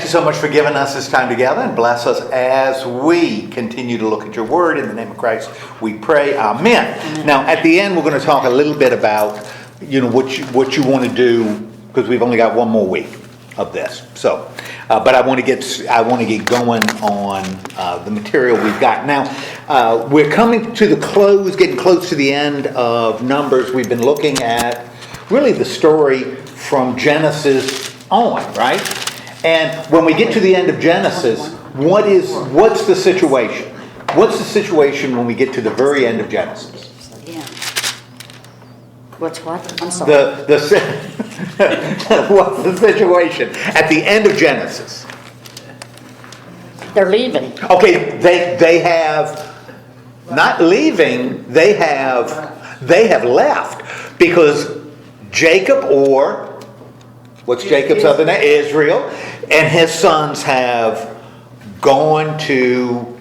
you so much for giving us this time together, and bless us as we continue to look at your word. In the name of Christ, we pray. Amen. Now, at the end, we're going to talk a little bit about, what you want to do, because we've only got one more week of this. So, but I want to get going on the material we've got now. We're coming to getting close to the end of Numbers. We've been looking at really the story from Genesis on, right? And when we get to the end of Genesis, what's the situation? What's the situation when we get to the very end of Genesis? Yeah. What's what? I'm sorry. What's the situation at the end of Genesis? They're leaving. Okay, they have not leaving. They have left because Jacob, or what's Jacob's other name? Israel, and his sons have gone to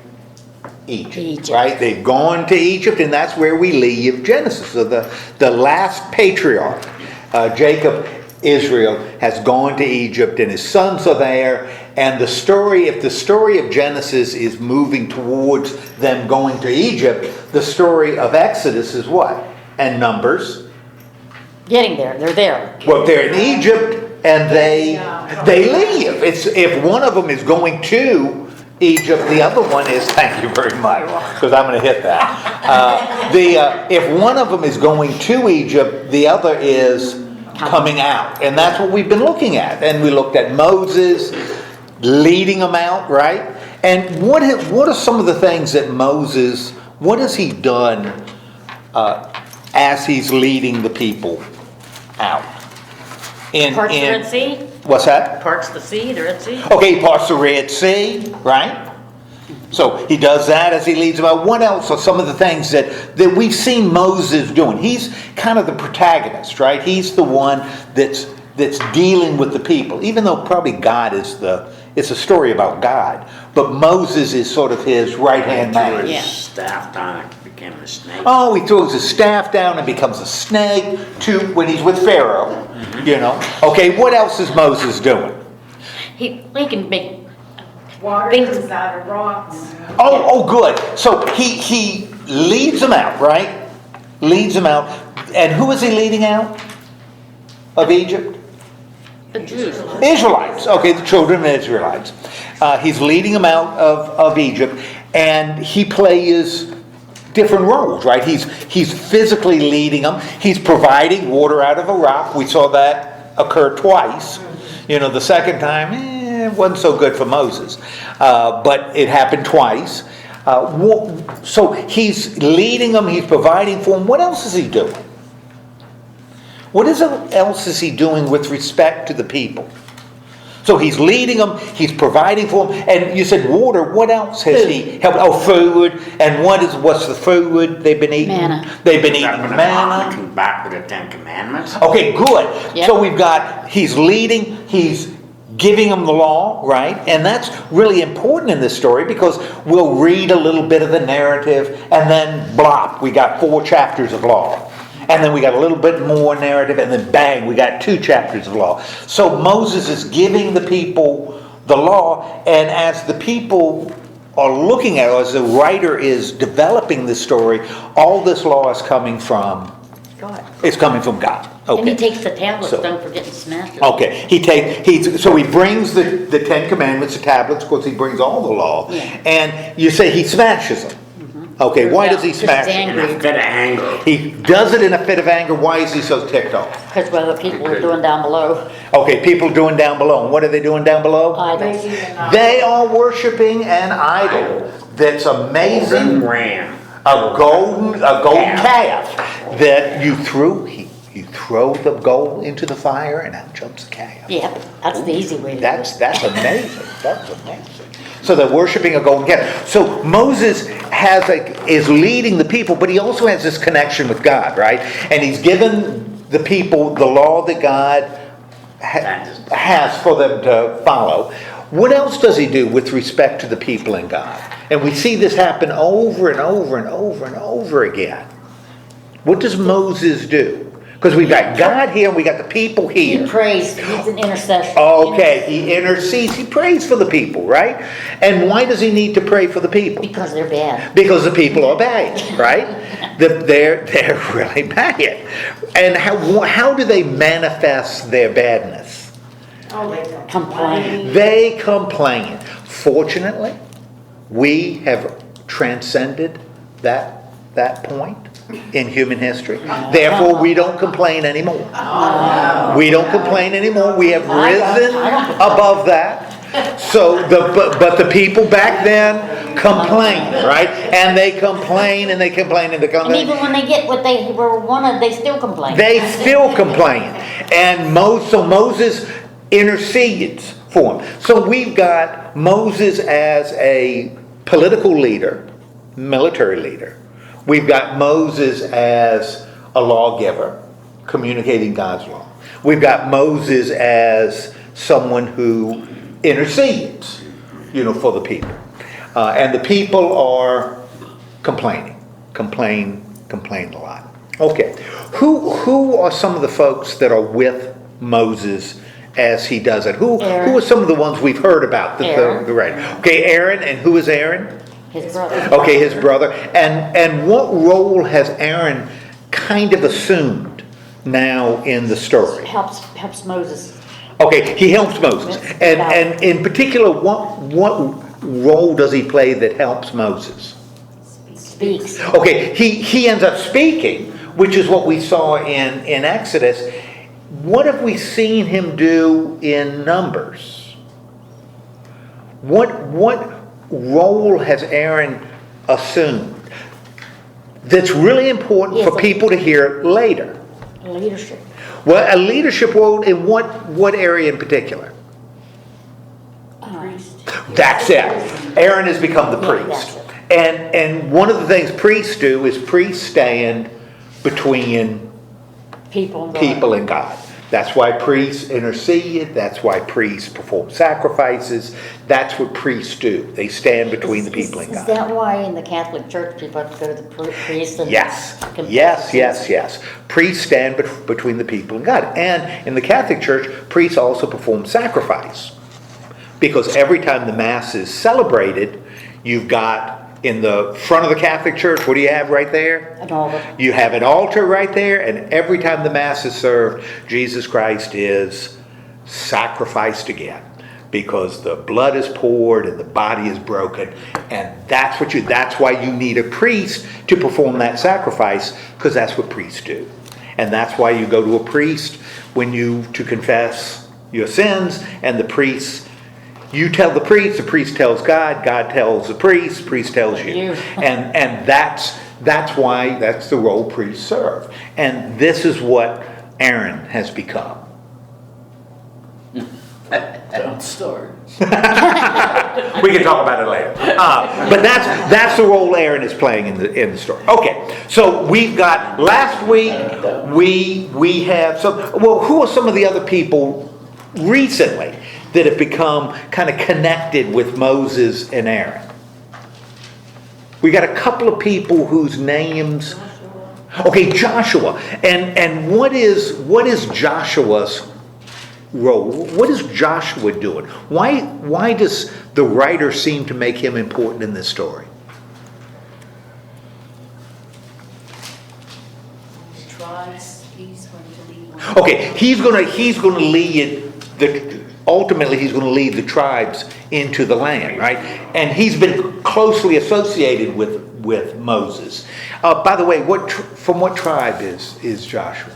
Egypt, right? They've gone to Egypt, and that's where we leave Genesis. So the last patriarch, Jacob, Israel, has gone to Egypt, and his sons are there. And if the story of Genesis is moving towards them going to Egypt, the story of Exodus is what? And Numbers? Getting there. They're there. Well, they're in Egypt, and they leave. If one of them is going to Egypt, the other one is, thank you very much, because I'm going to hit that. If one of them is going to Egypt, the other is coming out. And that's what we've been looking at. And we looked at Moses leading them out, right? And what are some of the things that Moses, what has he done as he's leading the people out? Parts the Red Sea? What's that? Parts the sea, the Red Sea? Okay, he parts the Red Sea, right? So he does that as he leads them out. What else are some of the things that we've seen Moses doing? He's kind of the protagonist, right? He's the one that's dealing with the people. Even though probably God is it's a story about God. But Moses is sort of his right-hand man. He threw his staff down and became a snake. Oh, he throws his staff down and becomes a snake when he's with Pharaoh. Okay, what else is Moses doing? He can make Water comes out of rocks. Oh, good. So he leads them out, right? Leads them out. And who is he leading out of Egypt? the Jews. Israelites. Okay, the children of Israelites. He's leading them out of Egypt, and he plays different roles, right? He's physically leading them. He's providing water out of a rock. We saw that occur twice. The second time, it wasn't so good for Moses. But it happened twice. So he's leading them. He's providing for them. What else is he doing? What else is he doing with respect to the people? So he's leading them, he's providing for them, and you said water. What else has he helped? Oh, food. And what's the food they've been eating? Manna. They've been eating manna. Come back with the 10 Commandments. Okay, good. Yep. So he's leading, he's giving them the law, right? And that's really important in this story because we'll read a little bit of the narrative, and then blop, we got 4 chapters of law. And then we got a little bit more narrative, and then bang, we got 2 chapters of law. So Moses is giving the people the law, and as the people are looking at it, as the writer is developing this story, all this law is coming from God. It's coming from God. Okay. And he takes the tablets, So- don't forget to smash them. Okay, so he brings the 10 Commandments, the tablets, of course he brings all the law, Yeah. and you say he smashes them. Okay, why does he Because smash he's them? In a angry. fit of anger. He does it in a fit of anger. Why is he so ticked off? Because what the people are doing down below. Okay, people doing down below. And what are they doing down below? Idols. They are worshiping an idol that's amazing. Golden ram. A golden calf that you threw the gold into the fire, and out jumps the calf. Yeah, that's the easy way to do it. That's amazing. That's amazing. So they're worshiping a golden calf. So Moses is leading the people, but he also has this connection with God, right? And he's given the people the law that God has for them to follow. What else does he do with respect to the people and God? And we see this happen over and over and over and over again. What does Moses do? Because we've got God here and we got the people He here. prays, he's an intercession. Okay, he intercedes, he prays for the people, right? And why does he need to pray for the people? Because they're bad. Because the people are bad, right? They're really bad. And how do they manifest their badness? Oh, they don't. Complain. They complain. Fortunately, we have transcended that point in human history. Therefore, we don't complain anymore. We don't complain anymore. We have risen above that. So, but the people back then complain, right? And they complain and they complain and they And complain. even when they get what they were wanted, they still complain. They still complain. And Moses intercedes for him. So we've got Moses as a political leader, military leader. We've got Moses as a lawgiver, communicating God's law. We've got Moses as someone who intercedes, for the people. And the people are complaining. Complain a lot. Okay. Who are some of the folks that are with Moses as he does it? Who are some of the ones we've heard about? Aaron. Okay, Aaron. And who is Aaron? His brother. Okay, his brother. And what role has Aaron kind of assumed now in the story? Helps Moses. Okay, he helps Moses. And in particular, what role does he play that helps Moses? Speaks. Okay, he ends up speaking, which is what we saw in Exodus. What have we seen him do in Numbers? What role has Aaron assumed that's really important for people to hear later? Leadership. Well, a leadership role in what area in particular? That's it. Aaron has become the Yeah, priest. that's And one of the things priests do is priests stand between people and God. That's why priests intercede. That's why priests perform sacrifices. That's what priests do. They stand between the people and Is God. that why in the Catholic Church people have to go to the priest? And Yes. confess? Yes. Priests stand between the people and God. And in the Catholic Church, priests also perform sacrifice. Because every time the Mass is celebrated, you've got in the front of the Catholic Church, what do you have right there? An altar. You have an altar right there, and every time the Mass is served, Jesus Christ is sacrificed again. Because the blood is poured and the body is broken. And that's why you need a priest to perform that sacrifice, because that's what priests do. And that's why you go to a priest to confess your sins, and you tell the priest tells God, God tells the priest tells you. And that's the role priests serve. And this is what Aaron has become. Don't start. We can talk about it later. But that's the role Aaron is playing in the story. Okay, so we've got last week we have who are some of the other people recently that have become kind of connected with Moses and Aaron? We got a couple of people whose names. Okay, Joshua. And what is Joshua's role? What is Joshua doing? Why does the writer seem to make him important in this story? Tribes, he's going to lead. Okay, he's going to lead ultimately he's going to lead the tribes into the land, right? And he's been closely associated with Moses. By the way, from what tribe is Joshua?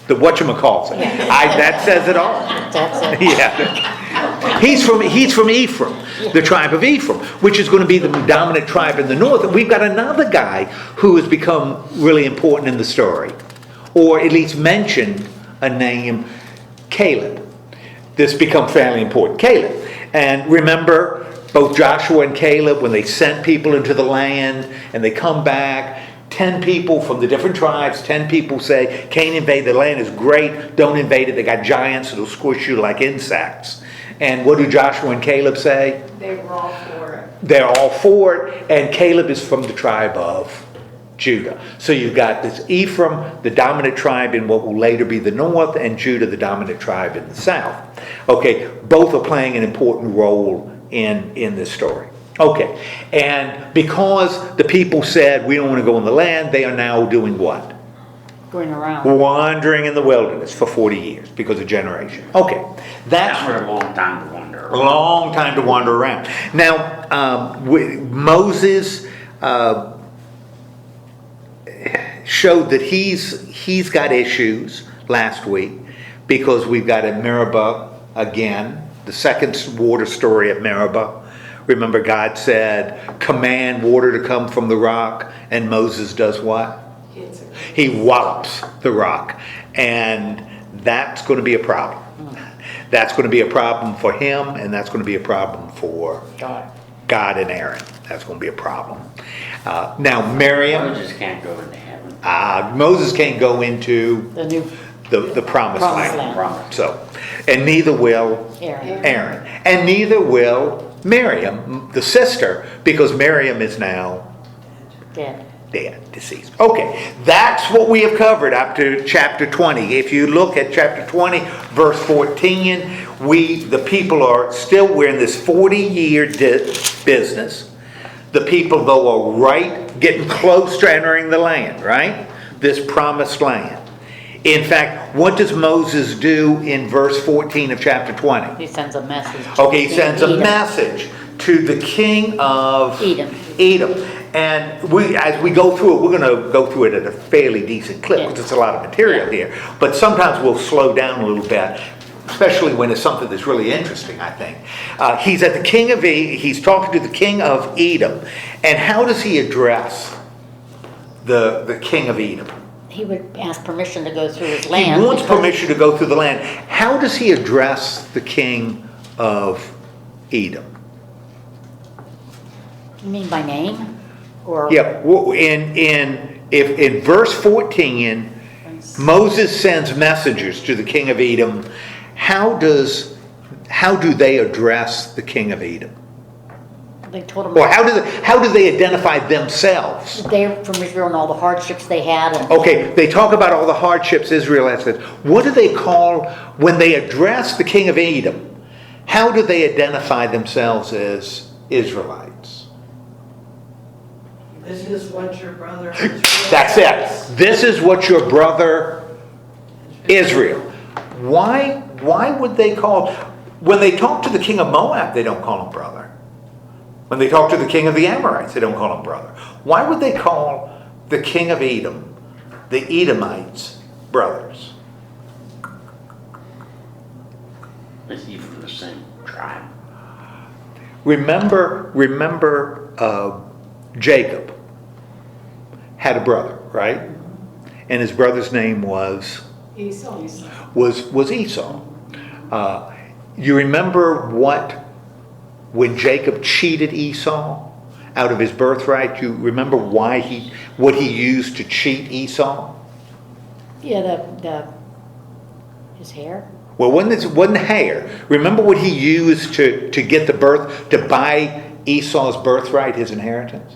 The whatchamacallit. That says it all. That's it. Yeah. He's from Ephraim, the tribe of Ephraim, which is going to be the dominant tribe in the north. And we've got another guy who has become really important in the story, or at least mentioned a name, Caleb. This become fairly important, Caleb. And remember, both Joshua and Caleb, when they sent people into the land and they come back, 10 people from the different tribes, 10 people say, can't invade, the land is great, don't invade it, they got giants, it'll squish you like insects. And what do Joshua and Caleb say? They were all for it. They're all for it, and Caleb is from the tribe of Judah. So you've got this Ephraim, the dominant tribe in what will later be the north, and Judah, the dominant tribe in the south. Okay, both are playing an important role in this story. Okay, and because the people said we don't want to go in the land, they are now doing what? Going around. Wandering in the wilderness for 40 years because of generation. Okay, That's that's for a long time to wonder. a long time to wander around. Now, Moses showed that he's got issues last week because we've got at Meribah again, the second water story at Meribah. Remember, God said, command water to come from the rock, and Moses does what? He wallops the rock, and that's going to be a problem. That's going to be a problem for him, and that's going to be a problem for God and Aaron. That's going to be a problem. Now, Miriam, Moses can't go into heaven. Moses can't go into The new the promised Promised land. land. So, and neither will Aaron. Aaron, and neither will Miriam, the sister, because Miriam is now Dead. dead, deceased. Okay, that's what we have covered up to chapter 20. If you look at chapter 20, verse 14, the people are still, we're in this 40-year business. The people, though, are getting close to entering the land, right? This promised land. In fact, what does Moses do in verse 14 of chapter 20? He sends a message. Okay, he sends a Edom. message to the king of Edom. And as we go through it, we're going to go through it at a fairly decent clip because it's a lot of material here. But sometimes we'll slow down a little bit, especially when it's something that's really interesting, I think. He's at the king of he's talking to the king of Edom. And how does he address the king of Edom? He would ask permission to go through his land. He wants because- permission to go through the land. How does he address the king of Edom? You mean by name? Or Yeah, in verse 14, Moses sends messengers to the king of Edom. How do they address the king of Edom? they told him Or how do they identify themselves? they're from Israel and all the hardships they had. And Okay, they talk about all the hardships Israel has had. What do they call, when they address the king of Edom, how do they identify themselves as Israelites? This is what your brother. That's it. This is what your brother Israel. Why would they call, when they talk to the king of Moab, they don't call him brother. When they talk to the king of the Amorites, they don't call him brother. Why would they call the king of Edom, the Edomites, brothers? Is he from the same tribe? Remember, Jacob had a brother, right? And his brother's name was Esau. Esau. You remember when Jacob cheated Esau out of his birthright? You remember what he used to cheat Esau? yeah, his hair. Well, wasn't hair. Remember what he used to get to buy Esau's birthright, his inheritance?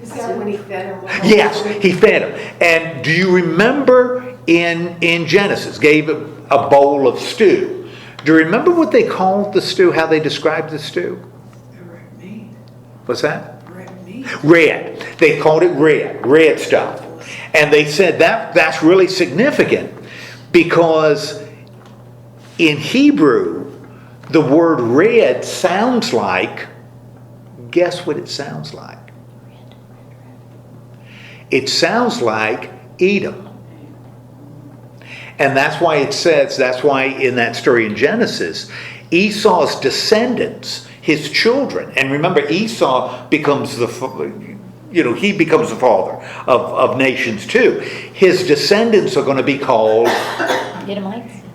Is that when he fed him? Yes, he fed him. And do you remember in Genesis, gave a bowl of stew? Do you remember what they called the stew, how they described the stew? Red meat. What's that? Red meat. Red. They called it red stuff. And they said that's really significant because in Hebrew, the word red sounds like, guess what it sounds like? It sounds like Edom. And that's why in that story in Genesis, Esau's descendants, his children, and remember Esau becomes the father of nations too. His descendants are going to be called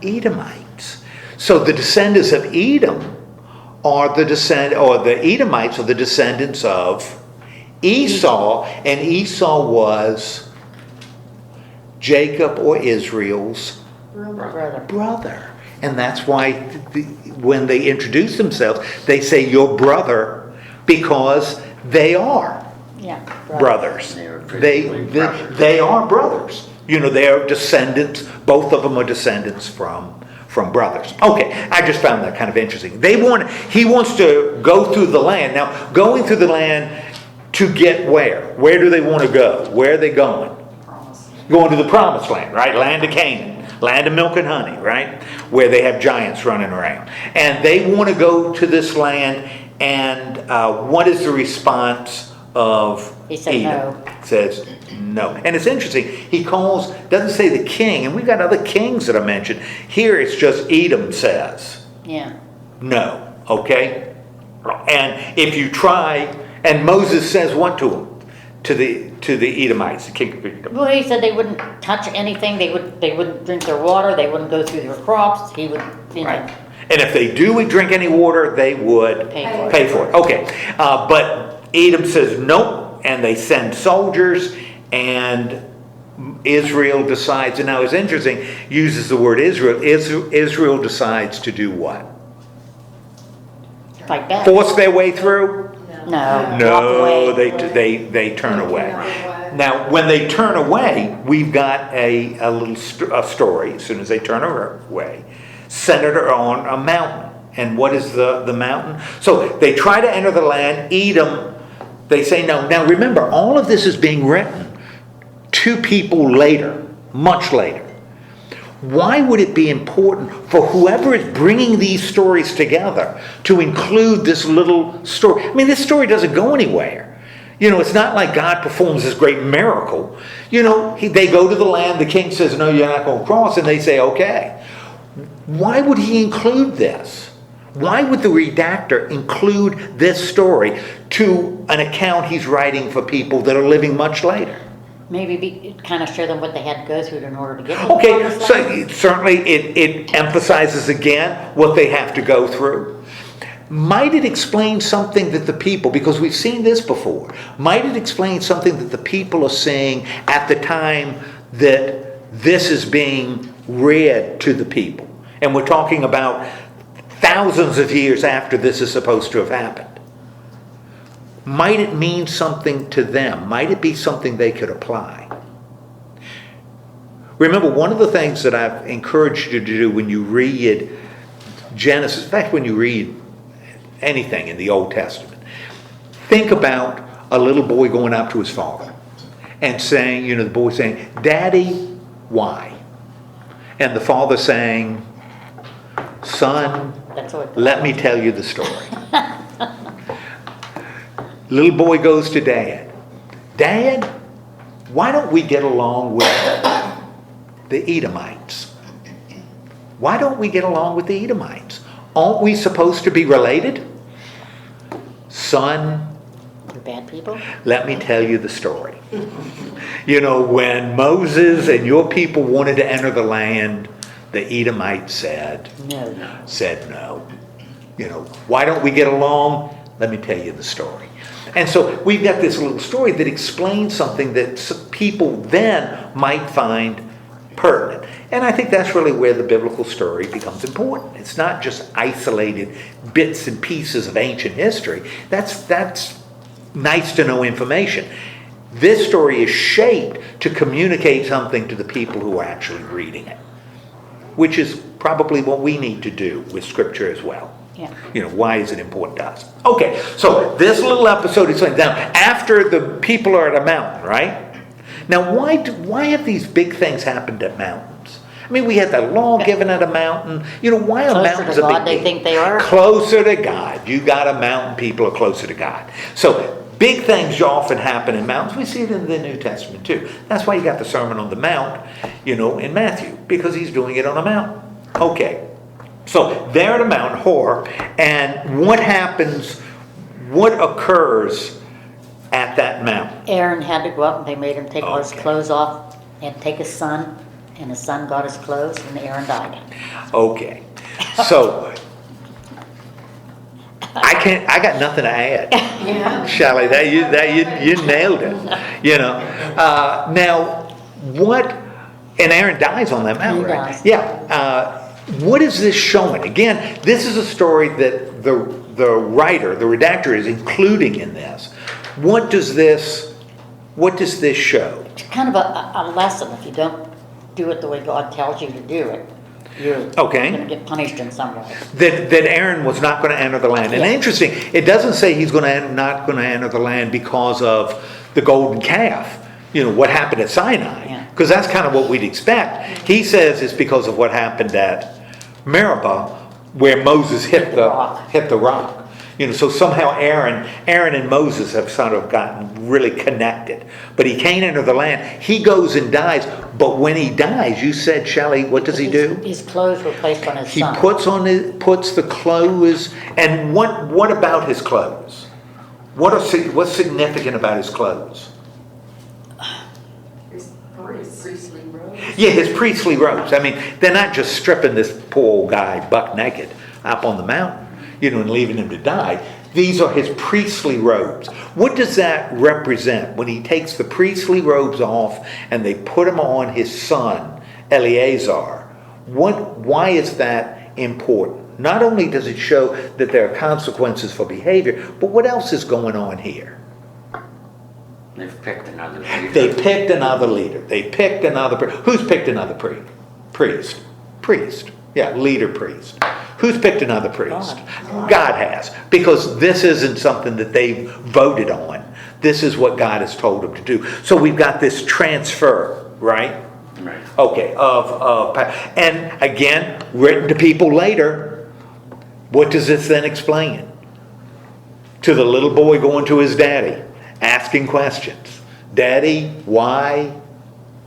Edomites. So the descendants of Edom are the Edomites are the descendants of Esau, and Esau was Jacob or Israel's brother. And that's why when they introduce themselves, they say your brother because they are. Yeah. brothers. They were They, physically they, brothers. they are brothers. You know, they are descendants, both of them are descendants from brothers. Okay, I just found that kind of interesting. He wants to go through the land. Now, going through the land to get where? Where do they want to go? Where are they going? Going to the promised land, right? Land of Canaan, land of milk and honey, right? Where they have giants running around. And they want to go to this land, and what is the response of He said Edom? no. Says no. And it's interesting, doesn't say the king, and we've got other kings that are mentioned. Here it's just Edom says Yeah. no, okay? And if you try, and Moses says what to him? To the Edomites, the king of Edom. Well, he said they wouldn't touch anything, they wouldn't drink their water, they wouldn't go through their crops, he would, Right. And if they do drink any water, they would Pay for it. Okay. But Edom says nope, and they send soldiers, and Israel decides, and now it's interesting, uses the word Israel. Israel decides to do what? Fight back. Force their way through? No. Walk No, away. they turn away. Now, when they turn away, we've got a little story, as soon as they turn away, centered on a mountain. And what is the mountain? So they try to enter the land. Edom, they say no. Now remember, all of this is being written to people later, much later. Why would it be important for whoever is bringing these stories together to include this little story? I mean, this story doesn't go anywhere. You know, it's not like God performs this great miracle. You know, they go to the land, the king says, no, you're not going to cross, and they say, okay. Why would he include this? Why would the redactor include this story to an account he's writing for people that are living much later? Maybe kind of show them what they had to go through in order to get to the Okay, promised so land. certainly it emphasizes again what they have to go through. Might it explain something that the people, because we've seen this before, might it explain something that the people are saying at the time that this is being read to the people? And we're talking about thousands of years after this is supposed to have happened. Might it mean something to them? Might it be something they could apply? Remember, one of the things that I've encouraged you to do when you read Genesis, in fact, when you read anything in the Old Testament, think about a little boy going up to his father and saying, you know, the boy saying, Daddy, why? And the father saying, Son, That's what. let me tell you the story. Little boy goes to Dad. Dad, why don't we get along with the Edomites? Why don't we get along with the Edomites? Aren't we supposed to be related? Son, The bad people? let me tell you the story. You know, when Moses and your people wanted to enter the land, the Edomites said no. You know, why don't we get along? Let me tell you the story. And so we've got this little story that explains something that people then might find pertinent. And I think that's really where the biblical story becomes important. It's not just isolated bits and pieces of ancient history. That's nice to know information. This story is shaped to communicate something to the people who are actually reading it, which is probably what we need to do with Scripture as well. Yeah. You know, why is it important to us? Okay, so this little episode is like, now, after the people are at a mountain, right? Now, why have these big things happened at mountains? I mean, we had the law given at a mountain. You know, why are Closer mountains to a big God, they deal? think they are. Closer to God. You got a mountain, people are closer to God. So, big things often happen in mountains. We see it in the New Testament too. That's why you got the Sermon on the Mount, you know, in Matthew, because he's doing it on a mountain. Okay. So they're at a mountain, Hor, and what happens, what occurs at that mountain? Aaron had to go up and they made him take all his Okay. clothes off and take his son, and his son got his clothes and Aaron died. Okay. So I got nothing to add. Yeah. Shelley, you nailed it. You know. Now, what? And Aaron dies on that mountain, He right? dies. Yeah. What is this showing? Again, this is a story that the writer, the redactor, is including in this. what does this show? It's kind of a lesson. If you don't do it the way God tells you to do it, you're Okay. going to get punished in some way. That Aaron was not going to enter the land. And Yeah. interesting, it doesn't say he's not going to enter the land because of the golden calf. You know, what happened at Sinai. Yeah. Because that's kind of what we'd expect. He says it's because of what happened at Meribah, where Moses hit the rock. You know, so somehow Aaron and Moses have sort of gotten really connected. But he can't enter the land. He goes and dies. But when he dies, you said, Shelley, what does he do? His clothes were placed on his He son. puts the clothes. And what about his clothes? What's significant about his clothes? Priestly robes. Yeah, his priestly robes. I mean, they're not just stripping this poor old guy buck naked up on the mountain, you know, and leaving him to die. These are his priestly robes. What does that represent when he takes the priestly robes off and they put them on his son, Eleazar? Why is that important? Not only does it show that there are consequences for behavior, but what else is going on here? They've picked another leader. They picked another leader. They picked another who's picked another priest? Priest. Yeah, leader priest. Who's picked another priest? God has. Because this isn't something that they voted on. This is what God has told them to do. So we've got this transfer, right? Right. Okay, and again, written to people later. What does this then explain? To the little boy going to his daddy, asking questions. Daddy, why?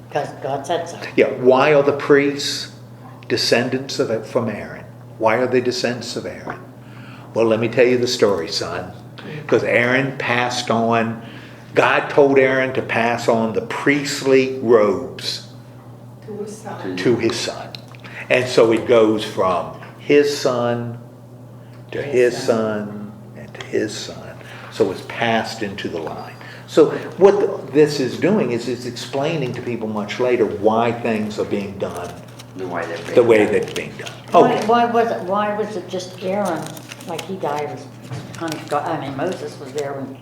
Because God said so. Yeah, why are the priests descendants from Aaron? Why are they descendants of Aaron? Well, let me tell you the story, son. Because Aaron passed on, God told Aaron to pass on the priestly robes To his son. to his son. And so it goes from his son to his son and to his son. So it's passed into the line. So what this is doing is it's explaining to people much later why things are being done The way they're the way that it's being done. Okay. Why was it just Aaron, like he died, was punished? I mean, Moses was there when,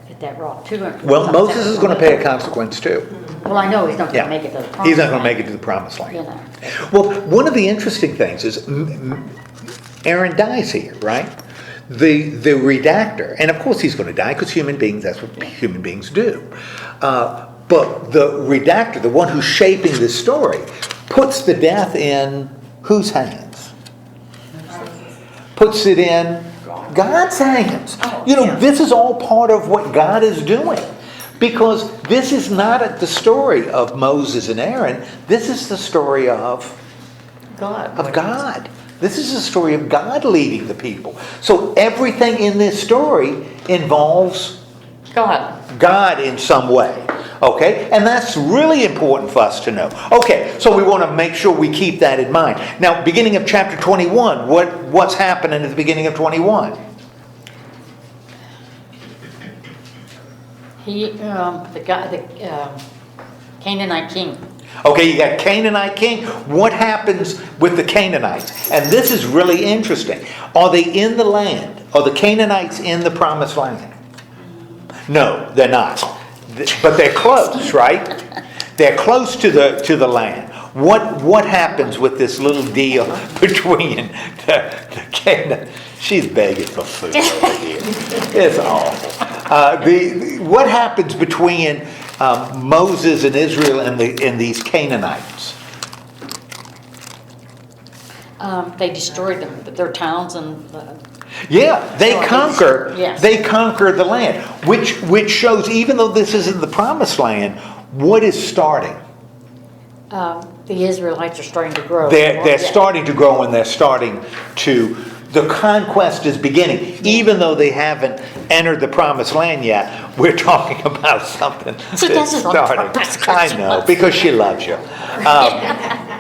at that rock too. Well, Moses is going to pay a consequence too. Well, I know he's not Yeah. going to make it to the promised He's not going to land, make it to the promised land. You know. Well, one of the interesting things is Aaron dies here, right? The redactor, and of course he's going to die because human beings, that's what human beings do. But the redactor, the one who's shaping this story, puts the death in whose hands? Puts it in God's hands. You know, this is all part of what God is doing. Because this is not the story of Moses and Aaron. This is the story of God. This is the story of God leading the people. So everything in this story involves God in some way. Okay? And that's really important for us to know. Okay, so we want to make sure we keep that in mind. Now, beginning of chapter 21, what's happening at the beginning of 21? The Canaanite king. Okay, you got Canaanite king. What happens with the Canaanites? And this is really interesting. Are they in the land? Are the Canaanites in the promised land? No, they're not. But they're close, right? They're close to the land. What happens with this little deal between the Canaan? She's begging for food over here. It's awful. What happens between Moses and Israel and these Canaanites? They destroyed their towns and. Yeah, they conquer. Yes. They conquer the land, which shows even though this isn't the promised land, what is starting? The Israelites are starting to grow. They're starting to grow, and they're starting to. The conquest is beginning, even though they haven't entered the promised land yet. We're talking about something She that's doesn't starting. love us. I know, because she loves you.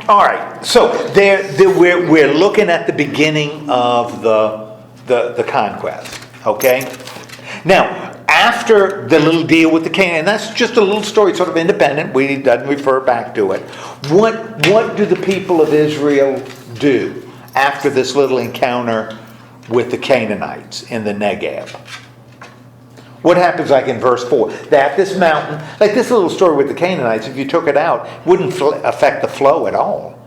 All right, so we're looking at the beginning of the conquest. Okay, now after the little deal with the Canaan, and that's just a little story, sort of independent. We doesn't refer back to it. What do the people of Israel do after this little encounter with the Canaanites in the Negev? What happens like in verse 4? That this mountain, like this little story with the Canaanites, if you took it out, wouldn't affect the flow at all.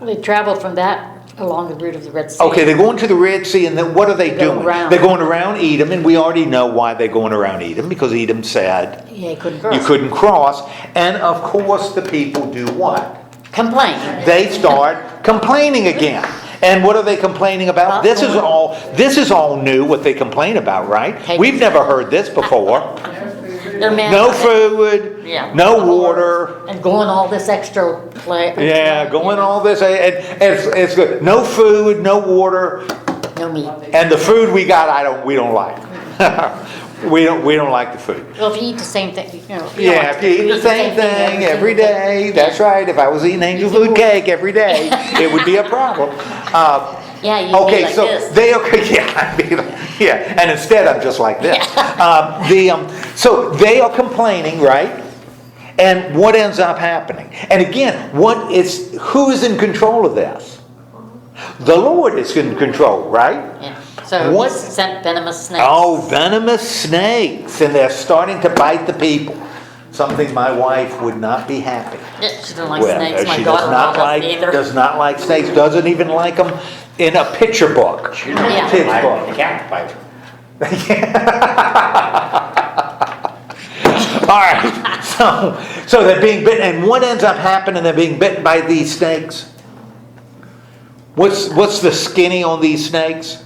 They traveled from that along the route of the Red Sea. Okay, they're going to the Red Sea, and then what are they They go doing? around. They're going around Edom, and we already know why they're going around Edom, because Edom said Yeah, you couldn't cross. you couldn't cross. And of course, the people do what? Complain. They start complaining again. And what are they complaining about? This is all new, what they complain about, right? We've never heard this before. Their man- No food, Yeah. no water. And going all this extra play. Yeah, going all this, and it's good. No food, no water, No meat. and the food we got, we don't like. we don't like the food. Well, if you eat the same thing, you know. Yeah, if you eat the same thing every day, that's right. If I was eating angel food cake every day, it would be a problem. Yeah, you'd be Okay, like so this. they and instead I'm just like this. So they are complaining, right? And what ends up happening? And again, who is in control of this? The Lord is in control, right? Yeah. So What- he sent venomous snakes. Oh, venomous snakes, and they're starting to bite the people. Something my wife would not be happy. Yeah, she doesn't like Well, snakes. My she daughter does not like snakes. Doesn't even like them in a picture book. You know, Yeah. Kids like book. the cat bite. All right. So they're being bitten, and what ends up happening? They're being bitten by these snakes. What's the skinny on these snakes?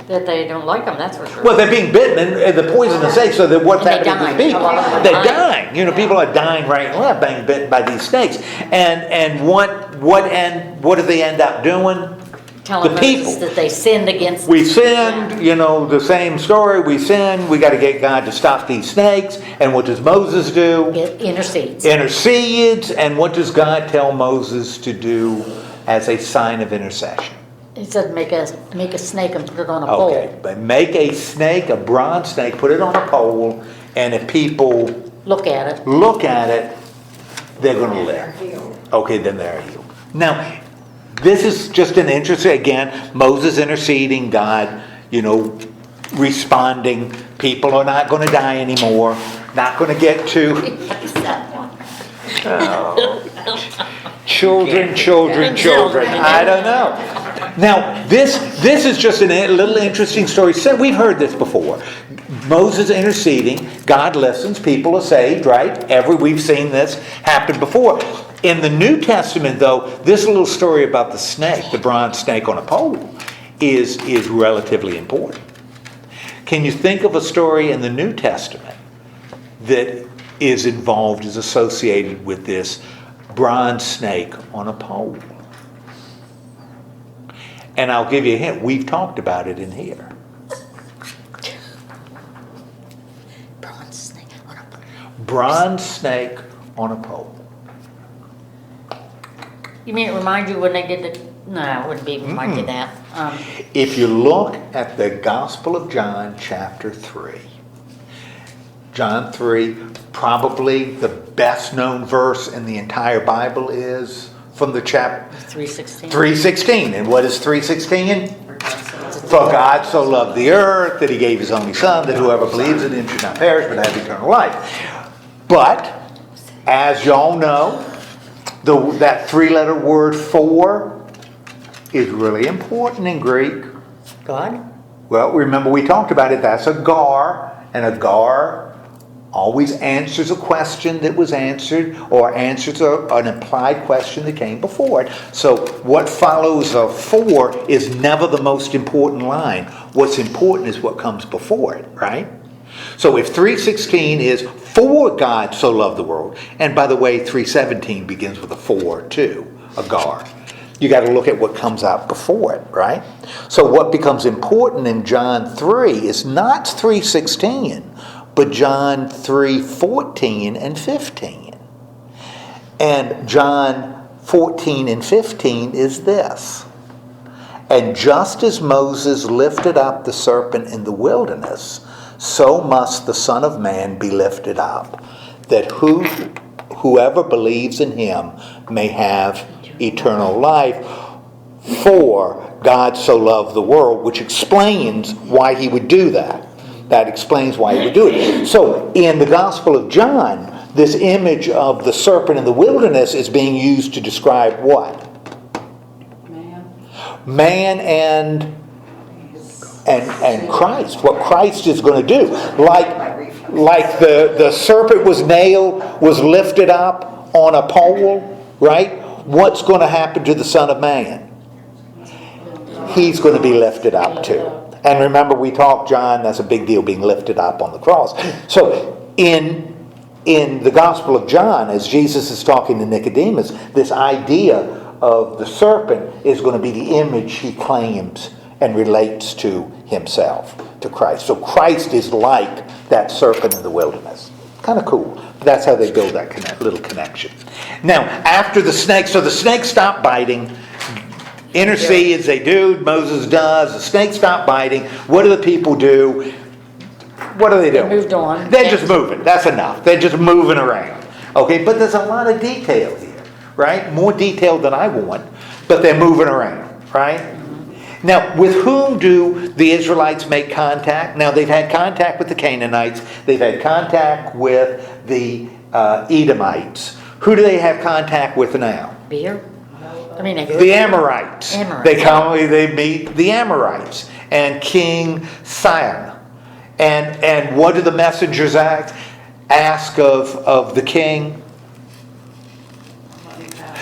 That they don't like them, that's for sure. Well, they're being bitten, and the poisonous snakes. So that what's And they happening to die. these people? A lot of them are They're dying. dying. You know, people are dying right and left, being bitten by these snakes. And what do they end up doing? Telling the Moses people. that they sinned against. We sinned, you know, the same story. We sinned. We got to get God to stop these snakes. And what does Moses do? It intercedes. Intercedes. And what does God tell Moses to do as a sign of intercession? He said, make a snake and put it on a pole. Okay, but make a snake, a bronze snake, put it on a pole, and if people Look at it. look at it, they're going to live. Okay, then they're healed. Now, this is just an interesting, again, Moses interceding, God, you know, responding. People are not going to die anymore. Not going to get to children. I don't know. Now, this is just a little interesting story. So we've heard this before. Moses interceding, God listens, people are saved, right? We've seen this happen before. In the New Testament, though, this little story about the snake, the bronze snake on a pole, is relatively important. Can you think of a story in the New Testament that is involved, is associated with this bronze snake on a pole? And I'll give you a hint. We've talked about it in here. Bronze snake on a pole. Bronze snake on a pole. You mean it remind you when they did the? No, it wouldn't be remind you that. If you look at the Gospel of John, chapter 3, John 3, probably the best known verse in the entire Bible is from the chapter 3:16. 3:16. And what is 3:16? For God so loved the earth that he gave his only son, that whoever believes in him should not perish but have eternal life. But, as y'all know, that three-letter word for is really important in Greek. God. Well, remember we talked about it. That's a gar, and a gar always answers a question that was answered, or answers an implied question that came before it. So what follows a for is never the most important line. What's important is what comes before it, right? So if 3:16 is for God so loved the world, and by the way, 3:17 begins with a for too, a gar. You got to look at what comes out before it, right? So what becomes important in John 3 is not 3:16, but John 3:14 and 15. And John 14 and 15 is this. And just as Moses lifted up the serpent in the wilderness, so must the Son of Man be lifted up, that whoever believes in him may have eternal life. For God so loved the world, which explains why he would do that. That explains why he would do it. So in the Gospel of John, this image of the serpent in the wilderness is being used to describe what? Man and Christ, what Christ is going to do. Like the serpent was nailed, was lifted up on a pole, right? What's going to happen to the Son of Man? He's going to be lifted up too. And remember, we talked, John, that's a big deal, being lifted up on the cross. So in the Gospel of John, as Jesus is talking to Nicodemus, this idea of the serpent is going to be the image he claims and relates to himself, to Christ. So Christ is like that serpent in the wilderness. Kind of cool. But that's how they build that little connection. Now, after the snake, so the snake stopped biting. Intercedes, they do, Moses does, the snake stopped biting. What do the people do? What are they doing? They moved on. They're just moving. That's enough. They're just moving around. Okay, but there's a lot of detail here, right? More detail than I want, but they're moving around, right? Now, with whom do the Israelites make contact? Now, they've had contact with the Canaanites. They've had contact with the Edomites. Who do they have contact with now? Beer? I mean, The Amorites. They meet the Amorites and King Sihon. And what do the messengers ask of the king?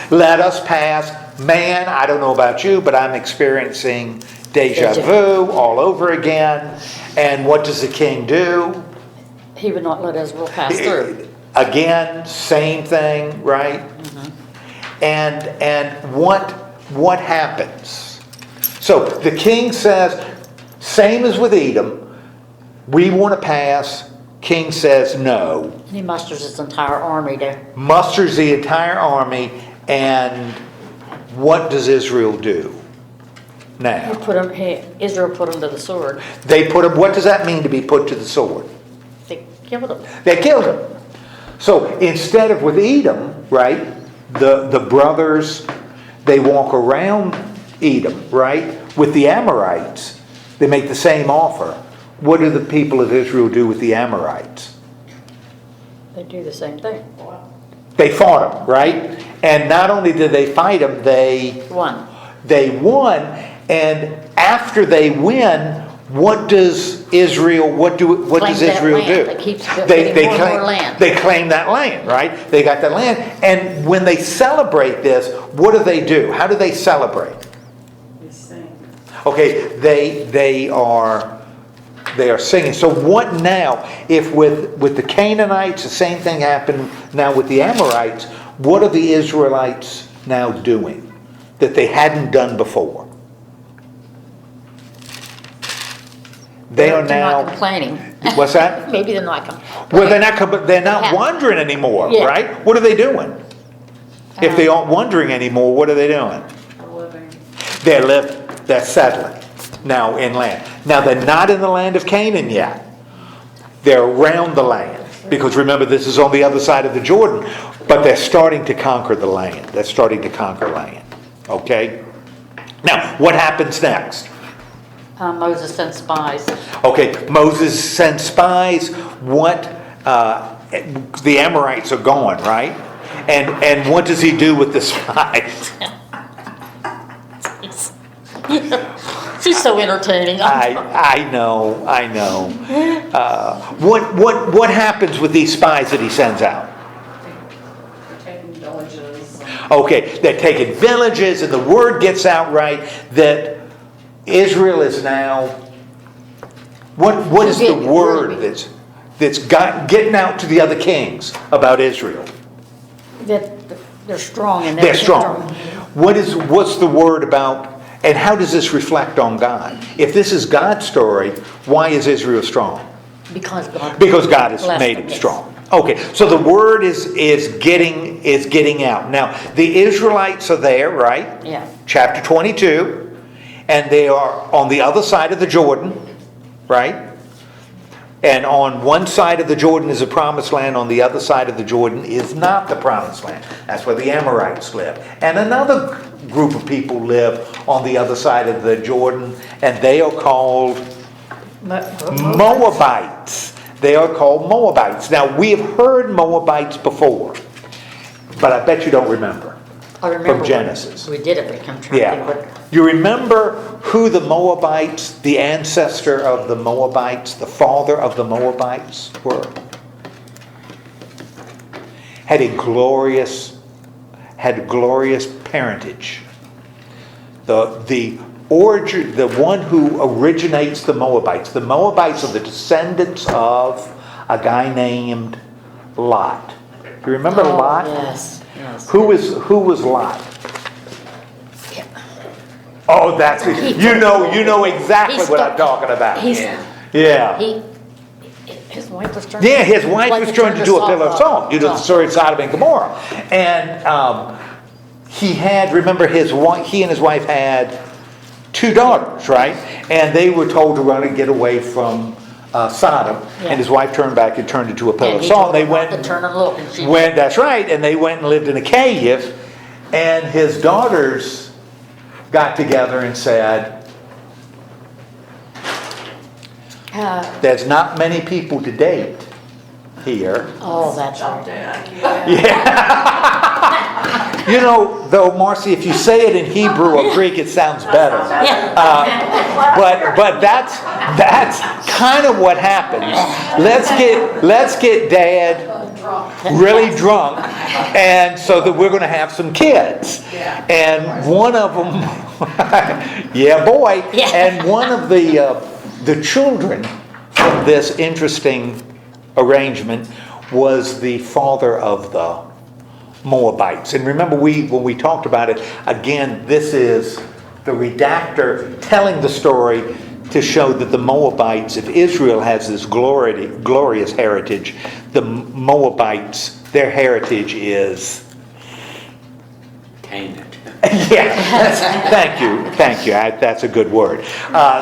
Let us pass. Man, I don't know about you, but I'm experiencing deja vu all over again. And what does the king do? He would not let Israel pass through. Again, same thing, right? Mm-hmm. And what happens? So the king says, same as with Edom, we want to pass. King says no. He musters his entire army there. Musters the entire army, and what does Israel do now? Israel put him to the sword. They put him. What does that mean to be put to the sword? They killed him. They killed him. So instead of with Edom, right? The brothers, they walk around Edom, right? With the Amorites, they make the same offer. What do the people of Israel do with the Amorites? They do the same thing. They fought them, right? And not only did they fight them, they Won. And after they win, what does Israel do? They keep getting more and more land. They claim that land, right? They got that land. And when they celebrate this, what do? How do they celebrate? They sing. Okay, they are singing. So what now? If with the Canaanites, the same thing happened now with the Amorites, what are the Israelites now doing that they hadn't done before? They're not complaining. What's that? Maybe they're not Well, complaining. they're not wondering anymore, Yeah. right? What are they doing? If they aren't wondering anymore, what are they doing? Living. They're living. They're settling now in land. Now they're not in the land of Canaan yet. They're around the land. Because remember, this is on the other side of the Jordan. But they're starting to conquer the land. They're starting to conquer land. Okay? Now, what happens next? Moses sent spies. Okay, Moses sends spies. The Amorites are gone, right? And what does he do with the spies? She's so entertaining. I know. What happens with these spies that he sends out? Taking villages. Okay, they're taking villages, and the word gets out right that Israel is now. What is the word that's getting out to the other kings about Israel? That they're strong and They're strong. What's the word about? And how does this reflect on God? If this is God's story, why is Israel strong? Because God has made him strong. Okay, so the word is getting out. Now, the Israelites are there, right? Yeah. Chapter 22. And they are on the other side of the Jordan, right? And on one side of the Jordan is the promised land. On the other side of the Jordan is not the promised land. That's where the Amorites live. And another group of people live on the other side of the Jordan. And they are called Moabites. They are called Moabites. Now, we have heard Moabites before, but I bet you don't remember. I remember From Genesis. We did it, but I'm trying to think Yeah. what. You remember who the Moabites, the ancestor of the Moabites, the father of the Moabites were? Had glorious parentage. The origin, the one who originates the Moabites. The Moabites are the descendants of a guy named Lot. You remember Lot? Yes, yes. Who was Lot? Yeah. Oh, that's it. You know exactly He's what I'm stuck- talking about. He's, Yeah. his wife was trying. Yeah, his wife was trying to do a pillar of salt. You know the story of Sodom and Gomorrah. And he and his wife had 2 daughters, right? And they were told to run and get away from Sodom. Yeah. And his wife turned back and turned into a pillar And of he salt. told They her went not to turn and look, and she that's right. And they went and lived in a cave. And his daughters got together and said, there's not many people to date here. Oh, that's Stop right. that. You know, though, Marcy, if you say it in Hebrew or Greek, it sounds better. But that's kind of what happens. Let's get Dad really drunk, and so that we're going to have some kids. And one of them, yeah, boy. Yeah. And one of the children from this interesting arrangement was the father of the Moabites. And remember, when we talked about it, again, this is the redactor telling the story to show that the Moabites, if Israel has this glorious heritage, the Moabites, their heritage is... Tainted. Yeah, thank you. That's a good word.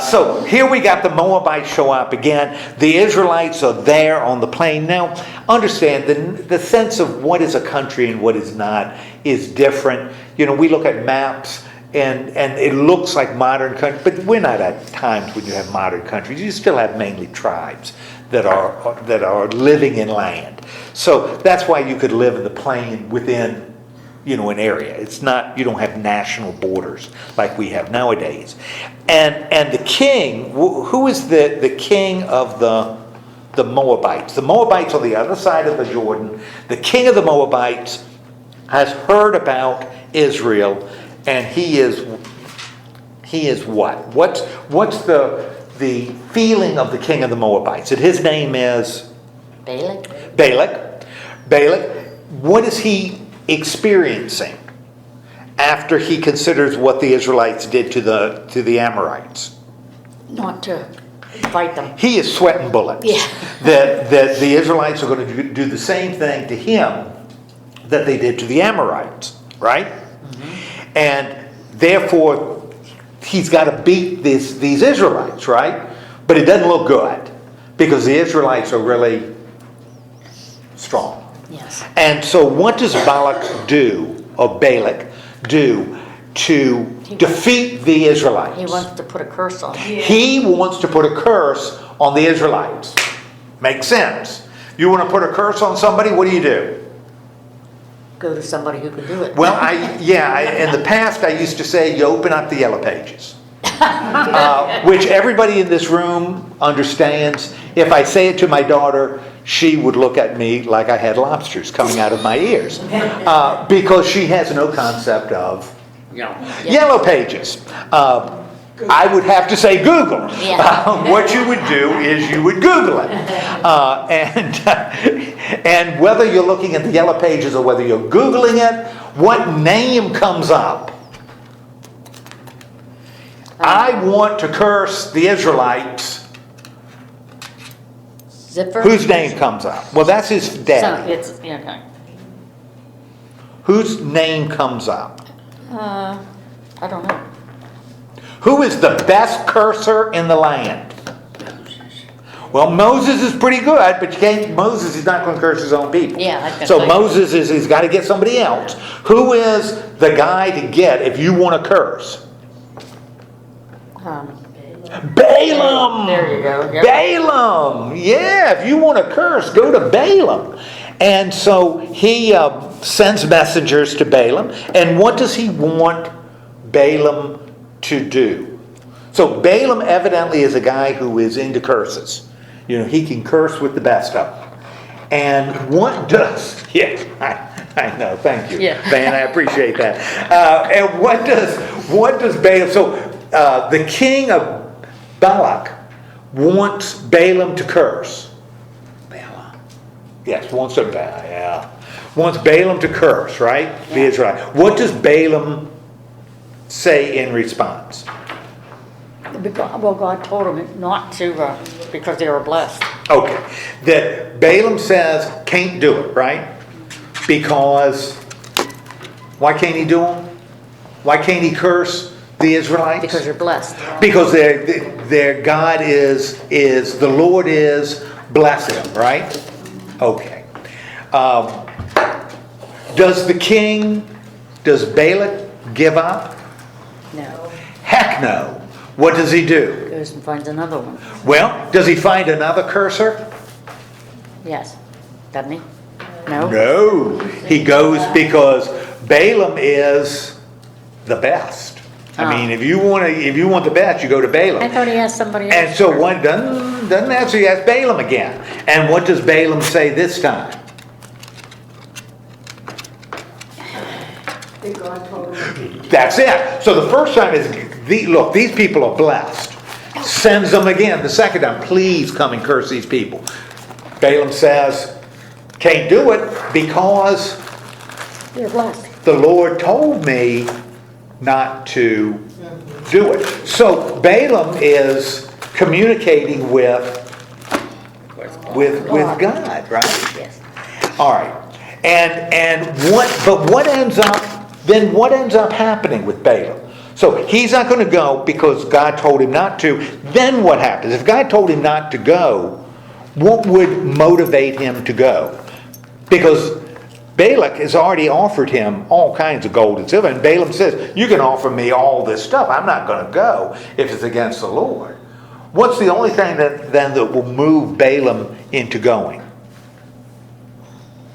So here we got the Moabites show up again. The Israelites are there on the plain. Now, understand the sense of what is a country and what is not is different. You know, we look at maps and it looks like modern country, but we're not at times when you have modern countries. You still have mainly tribes that are living in land. So that's why you could live in the plain within, you know, an area. It's not, you don't have national borders like we have nowadays. And the king, who is the king of the Moabites? The Moabites on the other side of the Jordan. The king of the Moabites has heard about Israel, and he is what? What's the feeling of the king of the Moabites? And his name is Balak. What is he experiencing after he considers what the Israelites did to the Amorites? Not to fight them. He is sweating bullets. Yeah. that the Israelites are going to do the same thing to him that they did to the Amorites, right? Mm-hmm. And therefore, he's got to beat these Israelites, right? But it doesn't look good because the Israelites are really strong. Yes. And so what does Balak do to defeat the Israelites? He wants to put a curse on them. He wants to put a curse on the Israelites. Makes sense. You want to put a curse on somebody, what do? Go to somebody who can do it. Well, in the past I used to say you open up the yellow pages. Which everybody in this room understands. If I say it to my daughter, she would look at me like I had lobsters coming out of my ears. Because she has no concept of yellow pages. I would have to say Google. Yeah. What you would do is you would Google it. And whether you're looking at the yellow pages or whether you're Googling it, what name comes up? I want to curse the Israelites. Zipper? Whose name comes up? Well, that's his dad. So it's, okay. Whose name comes up? I don't know. Who is the best curser in the land? Well, Moses is pretty good, but Moses is not going to curse his own people. Yeah, I was gonna So say. Moses he's got to get somebody else. Who is the guy to get if you want to curse? Balaam! There you go. Yep. Balaam! Yeah, if you want to curse, go to Balaam. And so he sends messengers to Balaam. And what does he want Balaam to do? So Balaam evidently is a guy who is into curses. You know, he can curse with the best of them. And what does... Yeah, I know, thank you. Yeah. Man, I appreciate that. And what does Balaam... So the king of Balak wants Balaam to curse. Yes, wants Balaam to curse, right? The Israelite. What does Balaam say in response? Well, God told him not to, because they were blessed. Okay. That Balaam says can't do it, right? Because why can't he do them? Why can't he curse the Israelites? Because you're blessed. Because their God is the Lord is blessing them, right? Okay. Does Balak give up? No. Heck no. What does he do? Goes and finds another one. Well, does he find another cursor? Yes. Doesn't he? No? No. He goes because Balaam is the best. I mean, if you want the best, you go to Balaam. I thought he asked somebody else. And so one doesn't answer, he asks Balaam again. And what does Balaam say this time? That God told him. That's it. So the first time is, look, these people are blessed. Sends them again the second time. Please come and curse these people. Balaam says, can't do it because You're blessed. the Lord told me not to do it. So Balaam is communicating with God, right? Yes. All right. What ends up happening with Balaam? So he's not going to go because God told him not to. Then what happens? If God told him not to go, what would motivate him to go? Because Balak has already offered him all kinds of gold and silver. And Balaam says, you can offer me all this stuff. I'm not going to go if it's against the Lord. What's the only thing that will move Balaam into going?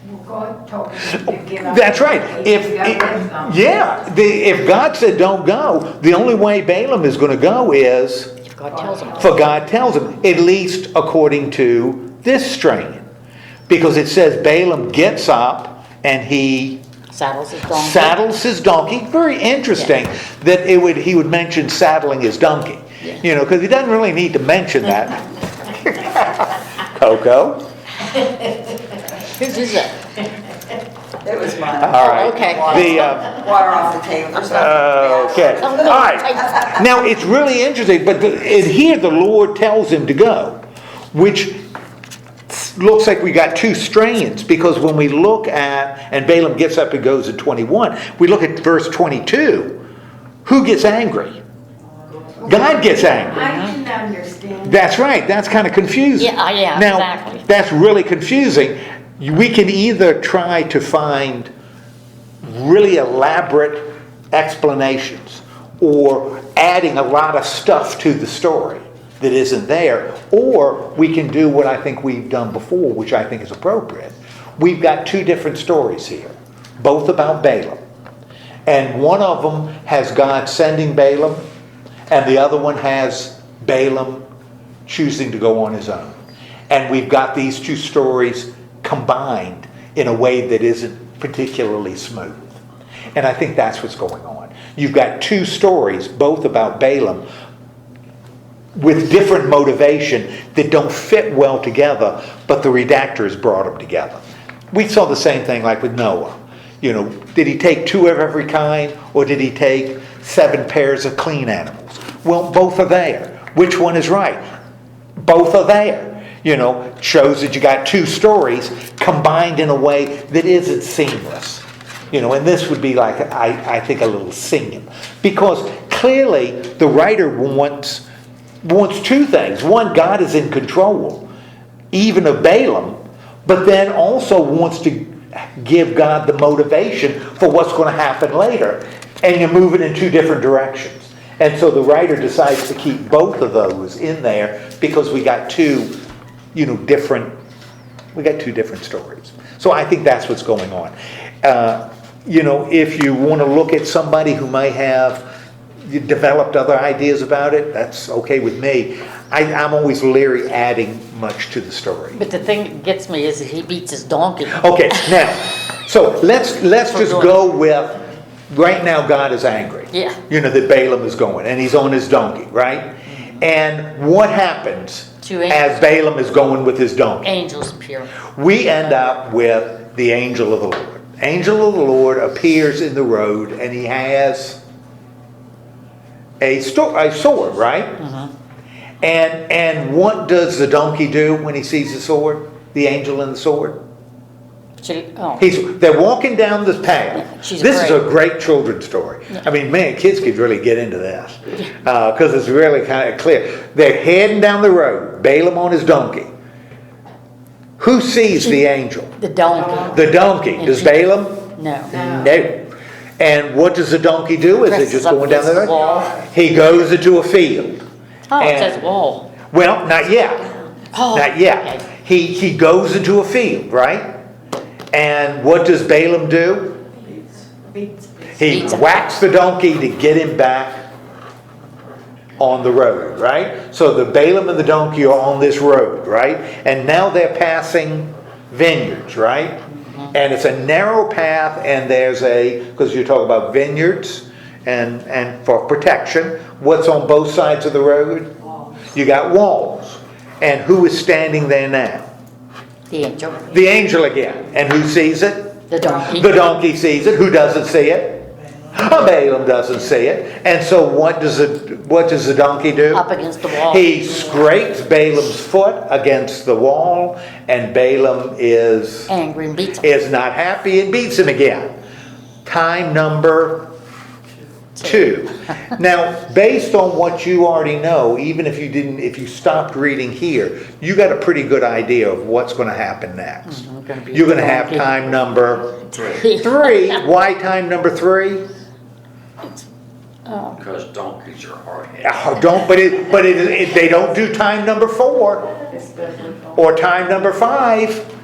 Well, God told him to give up. That's right. If God said don't go, the only way Balaam is going to go is God tells him. for God tells him, at least according to this strain. Because it says Balaam gets up and he Saddles his donkey. saddles his donkey. Very interesting that he would mention saddling his donkey. Yeah. You know, because he doesn't really need to mention that. Coco? Whose is it? It was mine. All right. Okay. Water off the table. There's nothing. Okay. Oh, All no, right. Now, it's really interesting, but here the Lord tells him to go, which looks like we got two strands, because when we look at, and Balaam gets up and goes at 21, we look at verse 22, who gets angry? God gets angry. I didn't understand. That's right. That's kind of confusing. Yeah, now, exactly. That's really confusing. We can either try to find really elaborate explanations or adding a lot of stuff to the story that isn't there, or we can do what I think we've done before, which I think is appropriate. We've got two different stories here, both about Balaam. And one of them has God sending Balaam, and the other one has Balaam choosing to go on his own. And we've got these two stories combined in a way that isn't particularly smooth. And I think that's what's going on. You've got two stories, both about Balaam, with different motivation that don't fit well together, but the redactors brought them together. We saw the same thing like with Noah. You know, did he take 2 of every kind, or did he take 7 pairs of clean animals? Well, both are there. Which one is right? Both are there. You know, shows that you got two stories combined in a way that isn't seamless. You know, and this would be like, I think, a little singing. Because clearly the writer wants two things. One, God is in control, even of Balaam, but then also wants to give God the motivation for what's going to happen later. And you're moving in two different directions. And so the writer decides to keep both of those in there because we got two different stories. So I think that's what's going on. If you want to look at somebody who may have developed other ideas about it, that's okay with me. I'm always leery adding much to the story. But the thing that gets me is that he beats his donkey. Okay, now, so let's just go with, right now God is angry. Yeah. That Balaam is going, and he's on his donkey, right? And what happens Two angels. as Balaam is going with his donkey? Angels appear. We end up with the angel of the Lord. Angel of the Lord appears in the road, and he has a sword, right? Mhm. And what does the donkey do when he sees the sword? The angel and the sword? They're walking down this path. She's This is afraid. a great children's story. Yeah. I mean, man, kids could really get into this because it's really kind of clear. They're heading down the road, Balaam on his donkey. Who sees the angel? The donkey. The donkey. Does Balaam? No. No. And what does the donkey do? Is it Presses just up going down against the the road? wall. He goes into a field. Oh, it And- says wall. Well, not yet. Oh, Not yet. okay. He goes into a field, right? And what does Balaam do? Beats. He Beats him. whacks the donkey to get him back on the road, right? So the Balaam and the donkey are on this road, right? And now they're passing vineyards, right? And it's a narrow path, and there's because you talk about vineyards and for protection, what's on both sides of the road? You got walls. And who is standing there now? The angel. The angel again. And who sees it? The donkey. The donkey sees it. Who doesn't see it? Balaam doesn't see it. And so what does the donkey do? Up against the wall. He scrapes Balaam's foot against the wall, and Balaam is Angry and beats him. not happy and beats him again. Time number 2. Now, based on what you already know, even if you stopped reading here, you got a pretty good idea of what's going to happen next. You're going to have time number 3. Why time number 3? Because donkeys are hard-headed. They don't do time number 4 It's definitely false. or time number 5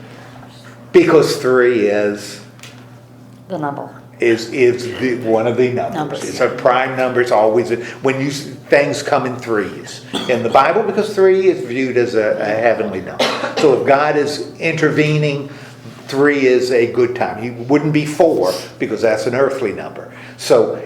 because 3 is The number. one of the numbers. Numbers. It's a prime number. It's always things come in 3s in the Bible because 3 is viewed as a heavenly number. So if God is intervening, 3 is a good time. He wouldn't be 4 because that's an earthly number. So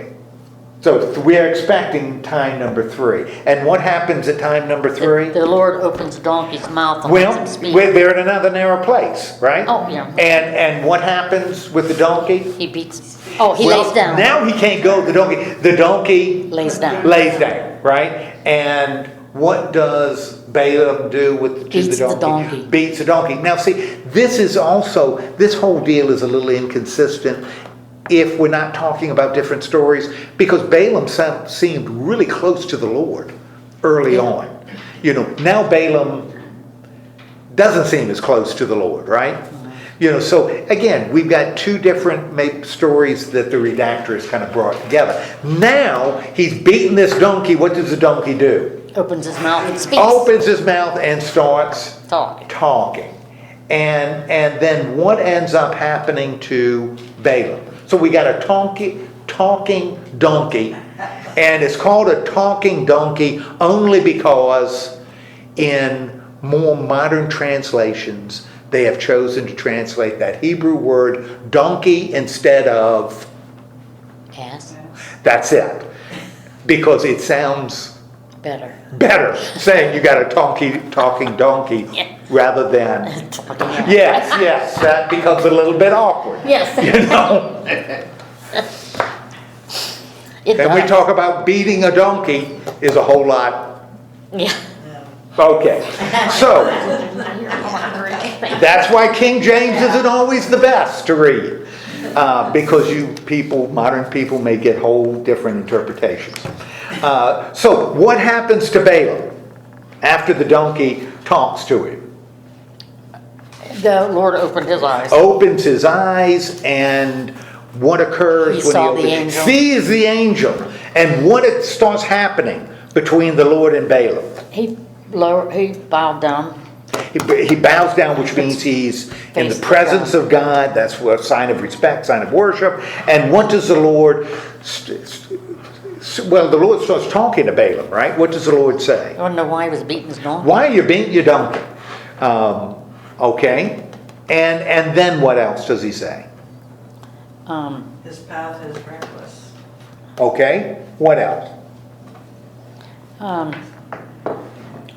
we're expecting time number 3. And what happens at time number 3? The Lord opens the donkey's mouth and Well, lets him speak. they're in another narrow place, right? Oh, yeah. And what happens with the donkey? He beats. Oh, he Well, lays down. Now he can't go with the donkey. The donkey Lays down. lays down, right? And what does Balaam do with the Beats the donkey. Beats the donkey. Now see, this whole deal is a little inconsistent if we're not talking about different stories, because Balaam seemed really close to the Lord early on. Now Balaam doesn't seem as close to the Lord, right? So again, we've got 2 different stories that the redactor has kind of brought together. Now he's beating this donkey. What does the donkey do? Opens his mouth and speaks. Opens his mouth and starts Talk. talking. And then what ends up happening to Balaam? So we got a talking donkey, and it's called a talking donkey only because in more modern translations they have chosen to translate that Hebrew word donkey instead of Ass. that's it, because it sounds Better. better saying you got a talking donkey Yeah. rather than Talking ass. yes, that becomes a little bit awkward. Yes. It And we does. talk about beating a donkey is a whole lot. Yeah. Okay, so that's why King James isn't always the best to read, because modern people may get whole different interpretations. So what happens to Balaam after the donkey talks to him? The Lord opened his eyes. Opens his eyes, and what occurs He when saw he the opens? angel. Sees the angel, And what it starts happening between the Lord and Balaam? He bowed down. He bows down, which means he's in the Face presence of God. That's a sign of respect, sign of worship. And what does the Lord... Well, the Lord starts talking to Balaam, right? What does the Lord say? I don't know why he was beating his donkey. Why are you beating your donkey? Okay. And then what else does he say? His path is reckless. Okay. What else? Um,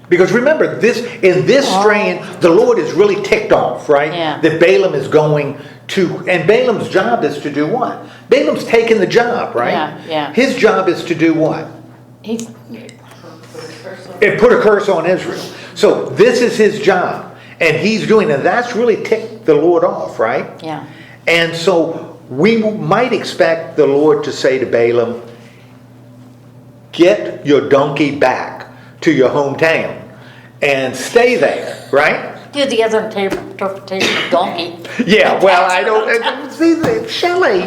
Because remember, in this strain, the Lord is really ticked off, right? Yeah. That Balaam is going to, and Balaam's job is to do what? Balaam's taken the job, right? Yeah. His job is to do what? he's, It put a curse on Israel. So this is his job, and he's doing it. That's really ticked the Lord off, right? yeah. And so we might expect the Lord to say to Balaam, get your donkey back to your hometown and stay there, right? Did the other interpretation of donkey. Yeah, well, I don't, see, Shelley,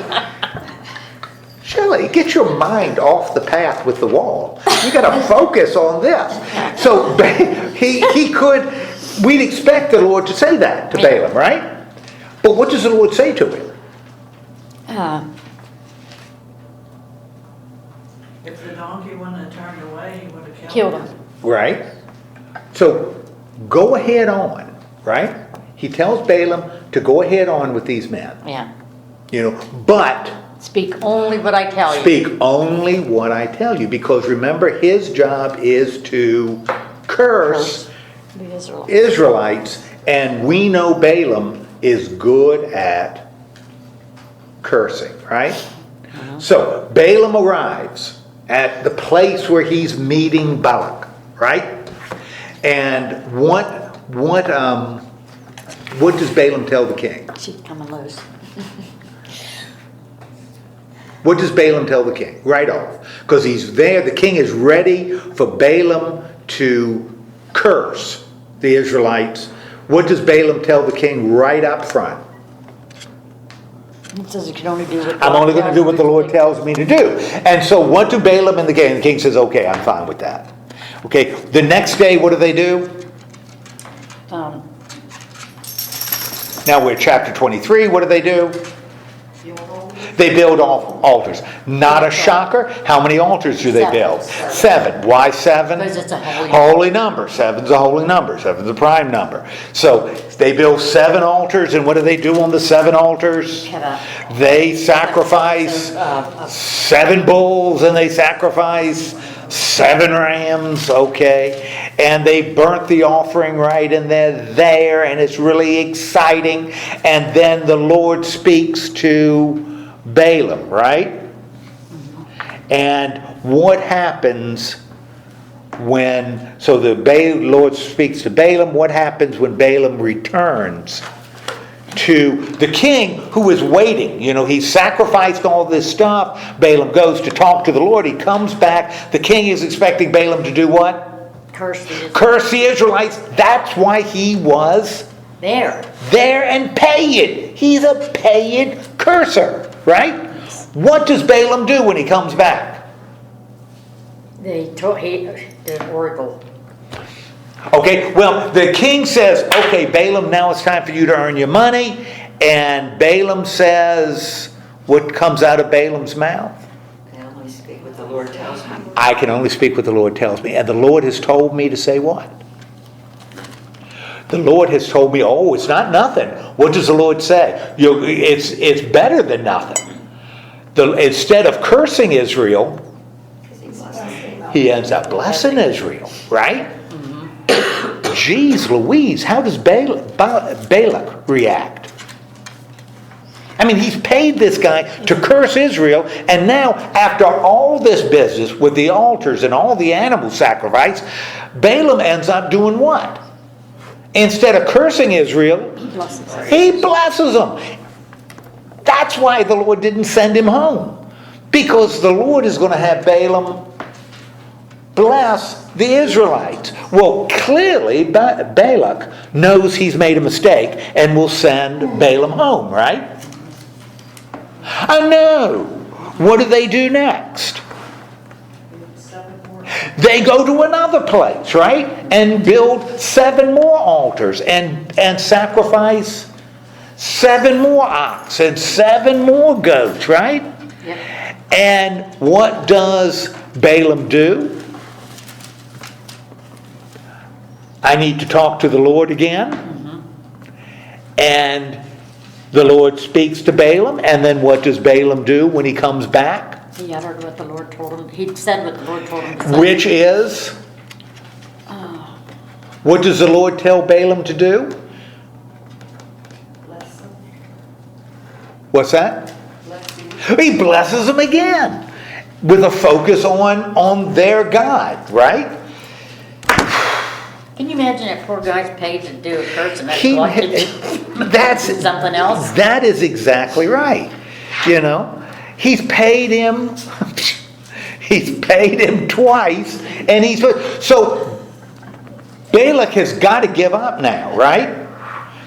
get your mind off the path with the wall. You gotta focus on this. So we'd expect the Lord to say that to Balaam, right? But what does the Lord say to him? If the donkey wouldn't have turned away, he would have Killed him. Right? So go ahead on, right? He tells Balaam to go ahead on with these men, Yeah. but Speak only what I tell you. speak only what I tell you, because remember, his job is to curse The Israel. Israelites, and we know Balaam is good at cursing, right? So Balaam arrives at the place where he's meeting Balak, right? And what does Balaam tell the king? She's coming loose. What does Balaam tell the king? Right off. Because he's there, the king is ready for Balaam to curse the Israelites. What does Balaam tell the king right up front? It says you can only do what I'm only going to do what the Lord tells me to do. And so what do Balaam and the king? The king says, okay, I'm fine with that. Okay, the next day, what do? Now we're chapter 23, what do? They build altars. Not a shocker. How many altars do they build? 7. Why 7? Because it's a holy number. 7's a holy number. 7's a prime number. So they build 7 altars, and what do they do on the 7 altars? They sacrifice 7 bulls, and they sacrifice 7 rams, okay? And they burnt the offering, right? And they're there, and it's really exciting. And then the Lord speaks to Balaam, right? And what happens when, so the Lord speaks to Balaam, what happens when Balaam returns to the king who is waiting? He sacrificed all this stuff. Balaam goes to talk to the Lord. He comes back. The king is expecting Balaam to do what? Curse the Israelites. Curse the Israelites. That's why he was There. and paid. He's a paid curser, right? What does Balaam do when he comes back? He did an oracle. Okay, well, the king says, okay, Balaam, now it's time for you to earn your money. And Balaam says, what comes out of Balaam's mouth? I only speak what the Lord tells me. I can only speak what the Lord tells me. And the Lord has told me to say what? The Lord has told me, oh, it's not nothing. What does the Lord say? It's better than nothing. Instead of cursing Israel, he ends up blessing Israel, right? Jeez Louise, how does Balak react? I mean, he's paid this guy to curse Israel, and now, after all this business with the altars and all the animal sacrifice, Balaam ends up doing what? Instead of cursing Israel, he blesses them. That's why the Lord didn't send him home. Because the Lord is going to have Balaam bless the Israelites. Well, clearly Balak knows he's made a mistake and will send Balaam home, right? I know. What do they do next? 7 more. They go to another place, right? And build 7 more altars and sacrifice 7 more ox and 7 more goats, right? Yep. And what does Balaam do? I need to talk to the Lord again. And the Lord speaks to Balaam. And then what does Balaam do when he comes back? He uttered what the Lord told him. He said what the Lord told him to say. Which is? Oh, What does the Lord tell Balaam to do? Bless them. What's that? Bless you. He blesses them again with a focus on their God, right? can you imagine that poor guy's paid to do a curse and That's something else? That is exactly right. You know, he's paid him. He's paid him twice, and so Balak has got to give up now, right?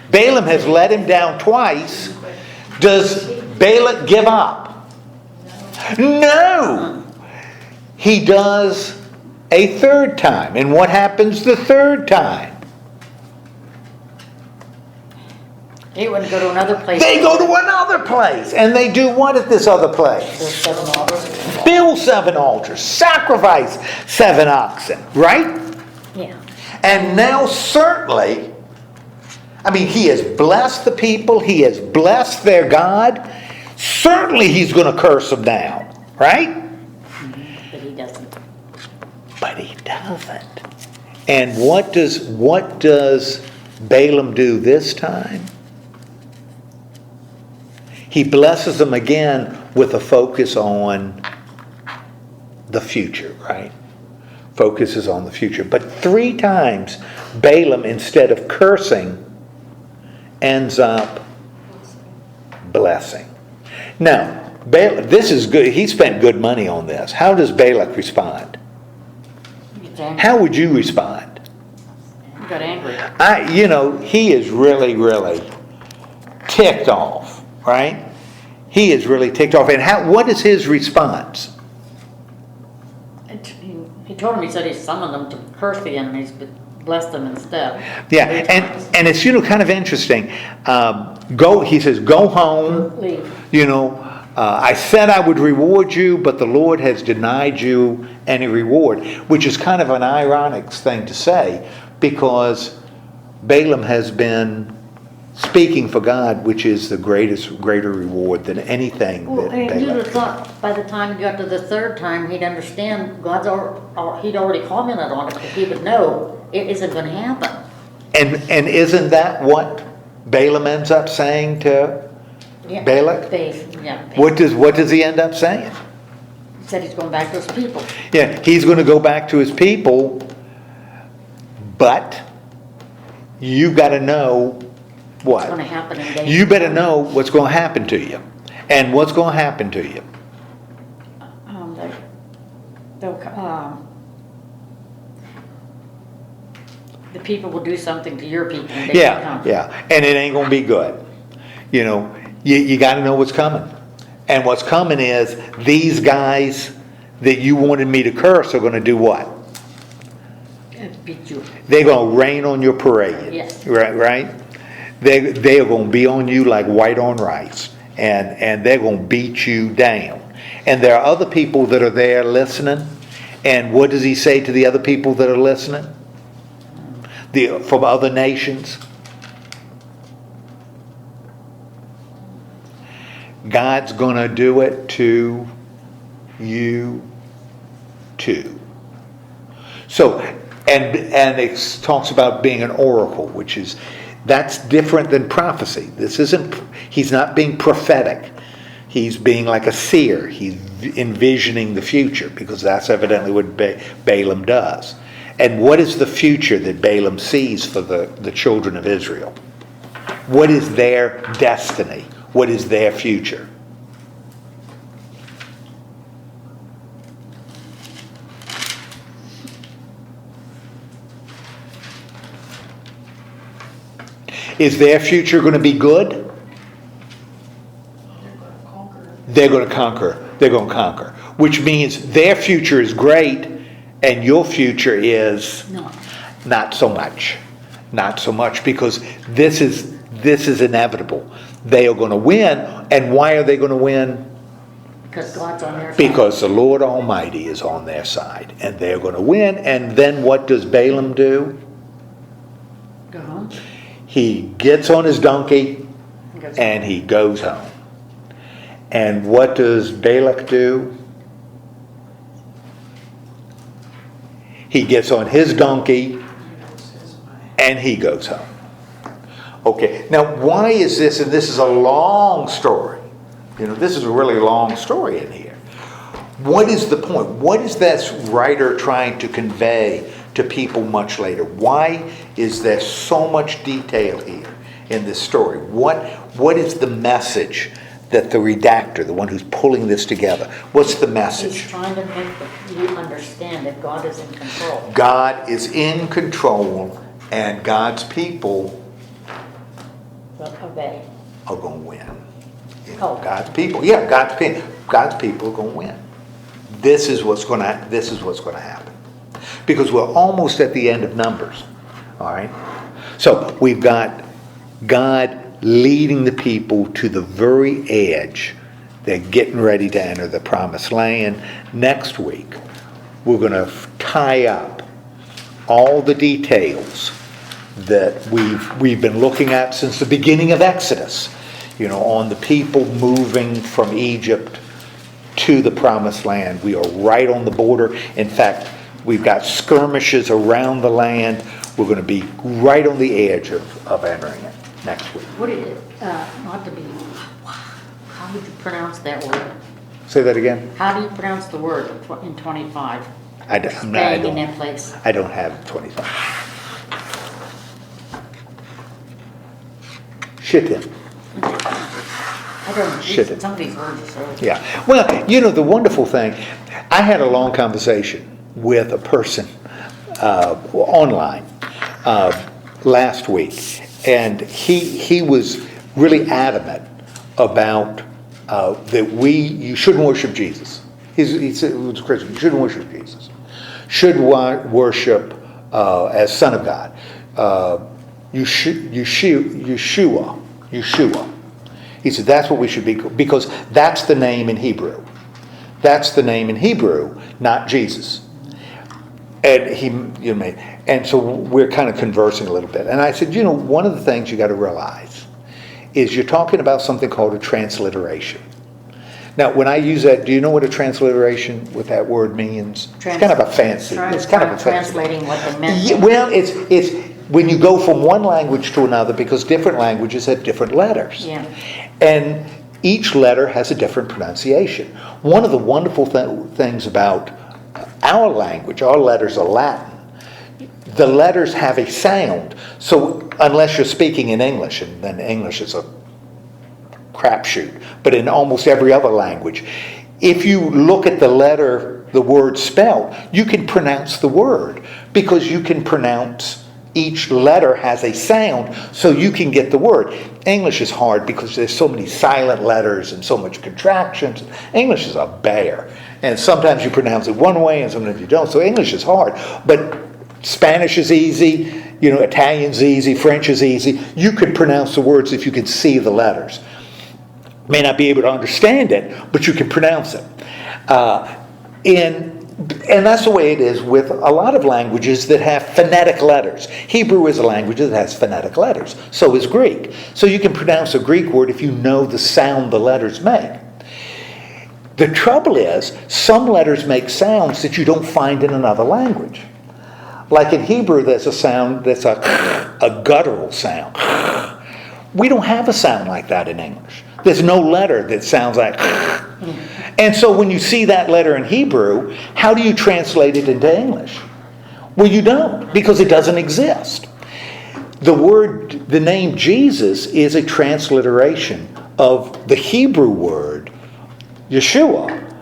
Balaam has let him down twice. Does Balak give up? No. He does a third time. And what happens the third time? He wouldn't go to another place. They go to another place. And they do what at this other place? There's 7 altars. Build 7 altars. Sacrifice 7 oxen. Right? Yeah. And now certainly, I mean, he has blessed the people. He has blessed their God. Certainly he's going to curse them down. Right? But he doesn't. But he doesn't. And what does Balaam do this time? He blesses them again with a focus on the future, right? Focuses on the future. But 3 times Balaam, instead of cursing, ends up blessing. Now, this is good. He spent good money on this. How does Balak respond? How would you respond? He got angry. He is really, really ticked off, right? He is really ticked off. And what is his response? He told him, he said he summoned them to curse the enemies, but bless them instead. Yeah, and it's kind of interesting. He says, go home. Leave. I said I would reward you, but the Lord has denied you any reward, which is kind of an ironic thing to say, because Balaam has been speaking for God, which is the greater reward than anything Well, that and you'd Balaam. have thought by the time he got to the 3rd time, he'd understand he'd already commented on it, but he would know it isn't going to happen. And isn't that what Balaam ends up saying to Yeah. Balak? Yeah. What does he end up saying? He said he's going back to his people. Yeah, he's going to go back to his people, but you got to know What's going to what? happen in days. You better know what's going to happen to you. And what's going to happen to you? The people will do something to your people. And they will come. Yeah, and it ain't going to be good. You got to know what's coming. And what's coming is these guys that you wanted me to curse are going to do what? Beat you. They're going to rain on your parade. Yes. Right? They are going to be on you like white on rice. And they're going to beat you down. And there are other people that are there listening. And what does he say to the other people that are listening? From other nations? God's going to do it to you too. So, and it talks about being an oracle, that's different than prophecy. He's not being prophetic. He's being like a seer. He's envisioning the future, because that's evidently what Balaam does. And what is the future that Balaam sees for the children of Israel? What is their destiny? What is their future? Is their future going to be good? They're going to conquer. They're going to conquer. They're going to conquer. Which means their future is great And your future is No. not so much. Not so much, because this is inevitable. They are going to win. And why are they going to win? Because God's on their side. Because the Lord Almighty is on their side. And they're going to win. And then what does Balaam do? Go home. He gets on his donkey Goes and he goes home. And what does Balak do? He gets on his donkey He goes his way. and he goes home. Okay, now why is this, and this is a long story. This is a really long story in here. What is the point? What is this writer trying to convey to people much later? Why is there so much detail here in this story? What is the message that the redactor, the one who's pulling this together, what's the He's message? trying to make you understand that God is in control. God is in control, and God's people But obey. are going to win. Oh. God's people are going to win. This is what's going to happen, because we're almost at the end of Numbers. All right, so we've got God leading the people to the very edge. They're getting ready to enter the promised land. Next week, we're going to tie up all the details that we've been looking at since the beginning of Exodus, on the people moving from Egypt to the promised land. We are right on the border. In fact, we've got skirmishes around the land. We're going to be right on the edge of entering it next week. What is it? Not to be. How would you pronounce that word? Say that again? How do you pronounce the word in 25? I Staying in that place. don't have 25. Shittim. I don't. Shit. Some of these words are so. Yeah. Well, the wonderful thing, I had a long conversation with a person online last week, and he was really adamant about that you shouldn't worship Jesus. He said, he was a Christian. You shouldn't worship Jesus. Should worship as Son of God. Yeshua. He said that's what we should be, because that's the name in Hebrew. That's the name in Hebrew, not Jesus. And and so we're kind of conversing a little bit. And I said, one of the things you got to realize is you're talking about something called a transliteration. Now, when I use that, do you know what a transliteration, what that word means? It's kind of a fancy. It's kind of a fancy. Translating what they meant. Yeah, well, it's when you go from one language to another, because different languages have different letters. Yeah. And each letter has a different pronunciation. One of the wonderful things about our language, our letters are Latin. The letters have a sound. So unless you're speaking in English, and then English is a crapshoot, but in almost every other language, if you look at the word spelled, you can pronounce the word, because you can pronounce each letter has a sound, so you can get the word. English is hard because there's so many silent letters and so much contractions. English is a bear, and sometimes you pronounce it one way and sometimes you don't. So English is hard, but Spanish is easy. Italian's easy. French is easy. You can pronounce the words if you can see the letters. May not be able to understand it, but you can pronounce it. And that's the way it is with a lot of languages that have phonetic letters. Hebrew is a language that has phonetic letters. So is Greek. So you can pronounce a Greek word if you know the sound the letters make. The trouble is, some letters make sounds that you don't find in another language. Like in Hebrew, there's a sound that's a guttural sound. We don't have a sound like that in English. There's no letter that sounds like. And so when you see that letter in Hebrew, how do you translate it into English? Well, you don't, because it doesn't exist. The name Jesus is a transliteration of the Hebrew word Yeshua,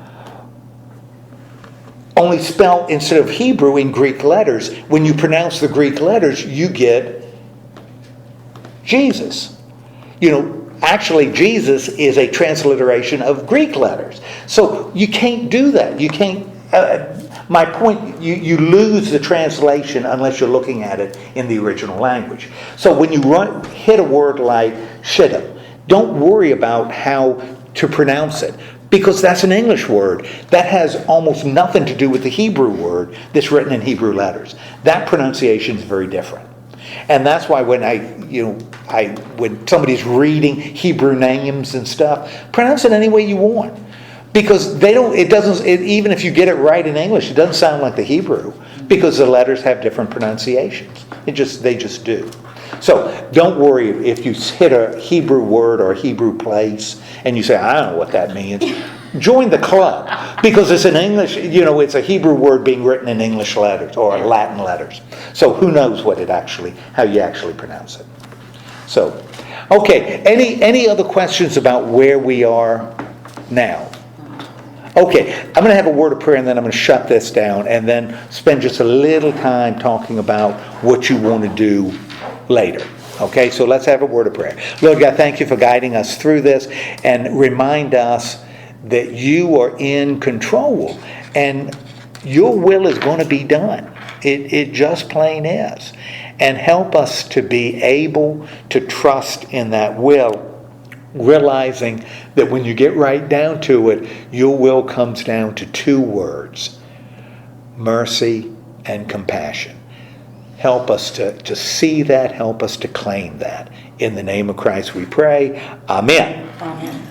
only spelled instead of Hebrew in Greek letters. When you pronounce the Greek letters, you get Jesus. Actually, Jesus is a transliteration of Greek letters. So you can't do that. You can't. My point, you lose the translation unless you're looking at it in the original language. So when you hit a word like shidduch, don't worry about how to pronounce it, because that's an English word. That has almost nothing to do with the Hebrew word that's written in Hebrew letters. That pronunciation is very different. And that's why when when somebody's reading Hebrew names and stuff, pronounce it any way you want. Because even if you get it right in English, it doesn't sound like the Hebrew, because the letters have different pronunciations. They just do. So don't worry if you hit a Hebrew word or a Hebrew place and you say, I don't know what that means. Join the club, because it's an English, it's a Hebrew word being written in English letters or Latin letters. So who knows how you actually pronounce it. So, okay, any other questions about where we are now? Okay, I'm going to have a word of prayer and then I'm going to shut this down and then spend just a little time talking about what you want to do later. Okay, so let's have a word of prayer. Lord God, thank you for guiding us through this, and remind us that you are in control and your will is going to be done. It just plain is. And help us to be able to trust in that will, realizing that when you get right down to it, your will comes down to two words: mercy and compassion. Help us to see that. Help us to claim that. In the name of Christ we pray. Amen. Amen.